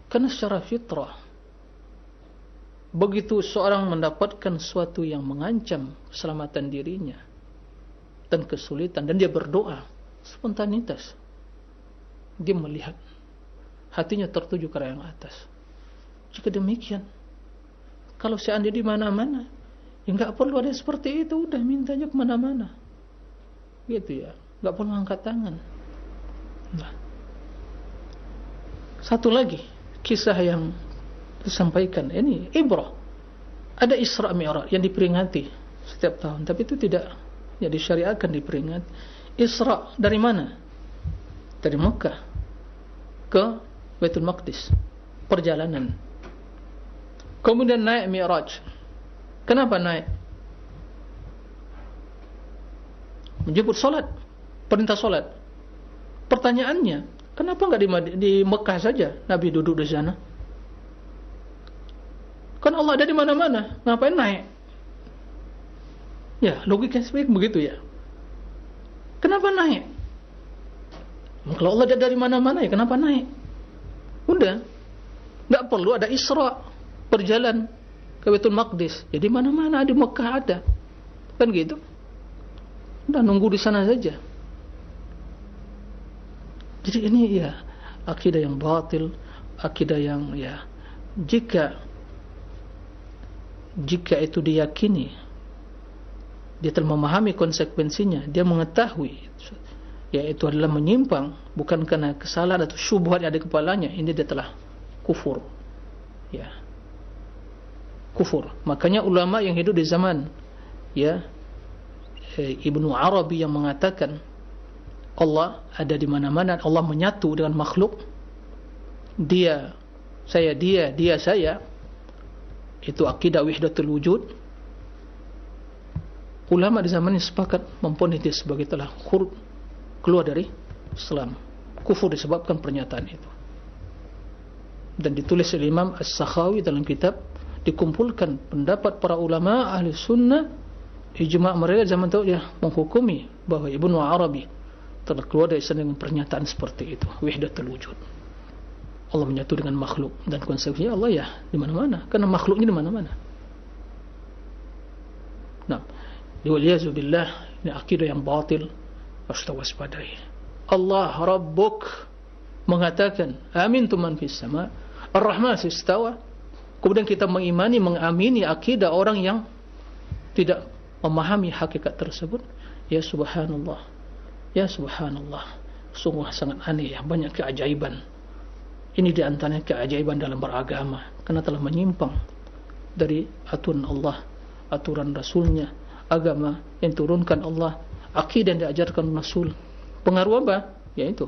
Karena secara fitrah, begitu seorang mendapatkan sesuatu yang mengancam keselamatan dirinya dan kesulitan, dan dia berdoa, spontanitas, dia melihat hatinya tertuju ke arah yang atas. Jika demikian, kalau seandainya di mana-mana, ya enggak perlu ada seperti itu, udah mintanya ke mana-mana, gitu ya, enggak perlu angkat tangan. Nah, satu lagi kisah yang disampaikan ini ibrah, ada Isra Mi'raj yang diperingati setiap tahun, tapi itu tidak ya disyariatkan diperingati. Isra dari mana? Dari Mekah ke Baitul Maqdis, perjalanan. Kemudian naik Mi'raj. Kenapa naik? Menjemput solat, perintah solat. Pertanyaannya, kenapa enggak di Mekah saja Nabi duduk di sana? Kan Allah ada di mana-mana, ngapain naik? Ya, logikanya seperti begitu ya. Kenapa naik? Kalau Allah ada dari mana-mana, ya kenapa naik? Udah, enggak perlu ada Isra, berjalan ke Baitul Maqdis. Jadi mana-mana, di Mekah ada. Kan gitu. Udah nunggu di sana saja. Jadi ini ya akidah yang batil, akidah yang ya jika itu diyakini, dia telah memahami konsekuensinya, dia mengetahui yaitu adalah menyimpang bukan karena kesalahan atau syubhat yang ada kepalanya, ini dia telah kufur. Ya. Kufur. Makanya ulama yang hidup di zaman ya Ibnu Arabi yang mengatakan Allah ada di mana-mana, Allah menyatu dengan makhluk, dia saya, dia saya, itu akidah wahdatul wujud. Ulama di zaman ini sepakat memponis dia sebagai telah keluar dari Islam, kufur disebabkan pernyataan itu. Dan ditulis oleh Imam As-Sakhawi dalam kitab, dikumpulkan pendapat para ulama ahli sunnah, ijma' mereka zaman itu ya menghukumi bahwa Ibnu Arabi telah keluar dari Islam dengan pernyataan seperti itu, wahdatul wujud. Allah menyatu dengan makhluk, dan konsepnya Allah ya di mana-mana, karena makhluknya di mana-mana. Nah, waliyadzubillah, ini akidah yang batil, harus waspadai. Allah Rabbuk mengatakan amintu man fis sama, Ar-Rahman istawa. Kemudian kita mengimani, mengamini akidah orang yang tidak memahami hakikat tersebut. Ya subhanallah, ya subhanallah, sungguh sangat aneh ya, banyak keajaiban. Ini diantaranya keajaiban dalam beragama, karena telah menyimpang dari aturan Allah, aturan Rasulnya, agama yang turunkan Allah, akidah yang diajarkan Rasul. Pengaruh apa? Yaitu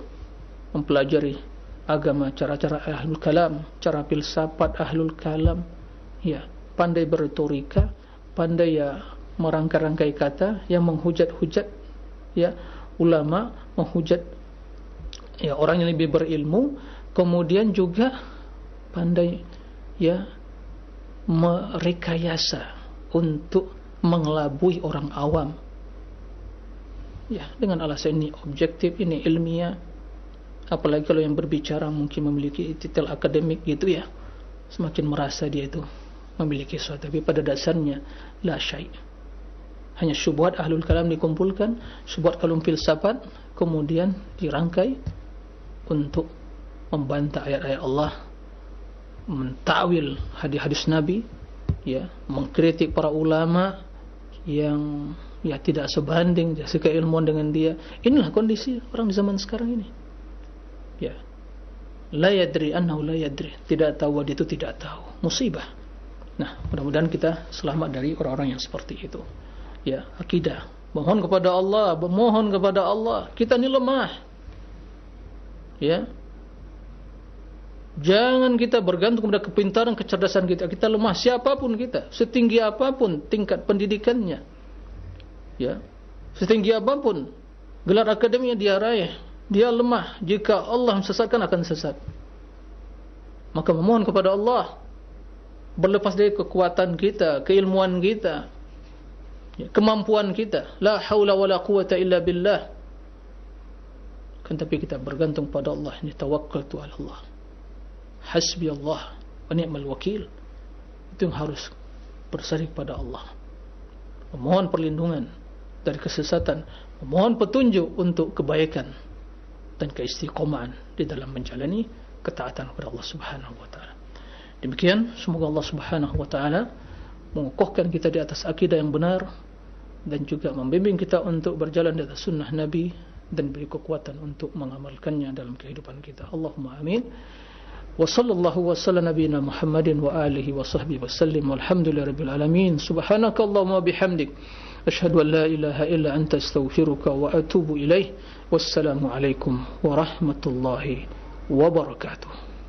mempelajari agama, cara-cara ahlul kalam, cara filsafat ahlul kalam, ya, pandai berretorika, pandai ya merangkai-rangkai kata yang menghujat-hujat ya ulama, menghujat ya orang yang lebih berilmu. Kemudian juga pandai ya merekayasa untuk mengelabui orang awam ya dengan alasan ini objektif, ini ilmiah. Apalagi kalau yang berbicara mungkin memiliki titel akademik gitu ya, semakin merasa dia itu memiliki sesuatu, tapi pada dasarnya la syai'. Hanya syubhat ahlul kalam dikumpulkan, syubhat kalum filsafat, kemudian dirangkai untuk membantah ayat-ayat Allah, mentakwil hadis-hadis Nabi, ya, mengkritik para ulama yang ya tidak sebanding keilmuan dengan dia. Inilah kondisi orang di zaman sekarang ini. Ya. La yadri annahu la yadri. Tidak tahu dia itu tidak tahu. Musibah. Nah, mudah-mudahan kita selamat dari orang-orang yang seperti itu. Ya, akidah. Mohon kepada Allah, memohon kepada Allah. Kita ini lemah. Ya. Jangan kita bergantung pada kepintaran, kecerdasan kita. Kita lemah, siapapun kita, setinggi apapun tingkat pendidikannya. Ya. Setinggi apapun gelar akademiknya dia raih, dia lemah. Jika Allah sesatkan akan sesat. Maka memohon kepada Allah, berlepas dari kekuatan kita, keilmuan kita, kemampuan kita. La haula wala quwata illa billah. Kan tapi kita bergantung pada Allah. Ini tawakkaltu ala Allah. Hasbi Allah wa ni'mal wakil. Itu yang harus bersanding pada Allah. Memohon perlindungan dari kesesatan, memohon petunjuk untuk kebaikan dan keistiqomahan di dalam menjalani ketaatan kepada Allah Subhanahu wa taala. Demikian, semoga Allah Subhanahu wa taala mengukuhkan kita di atas akidah yang benar dan juga membimbing kita untuk berjalan di atas sunnah Nabi dan beri kekuatan untuk mengamalkannya dalam kehidupan kita. Allahumma amin. Wa sallallahu wa sallam nabiyina Muhammadin wa alihi wa sahbihi wa sallim walhamdulillahirabbil alamin. Subhanakallahumma bihamdik asyhadu an la ilaha illa anta astaghfiruka wa atubu ilaih. Wassalamu alaikum warahmatullahi wabarakatuh.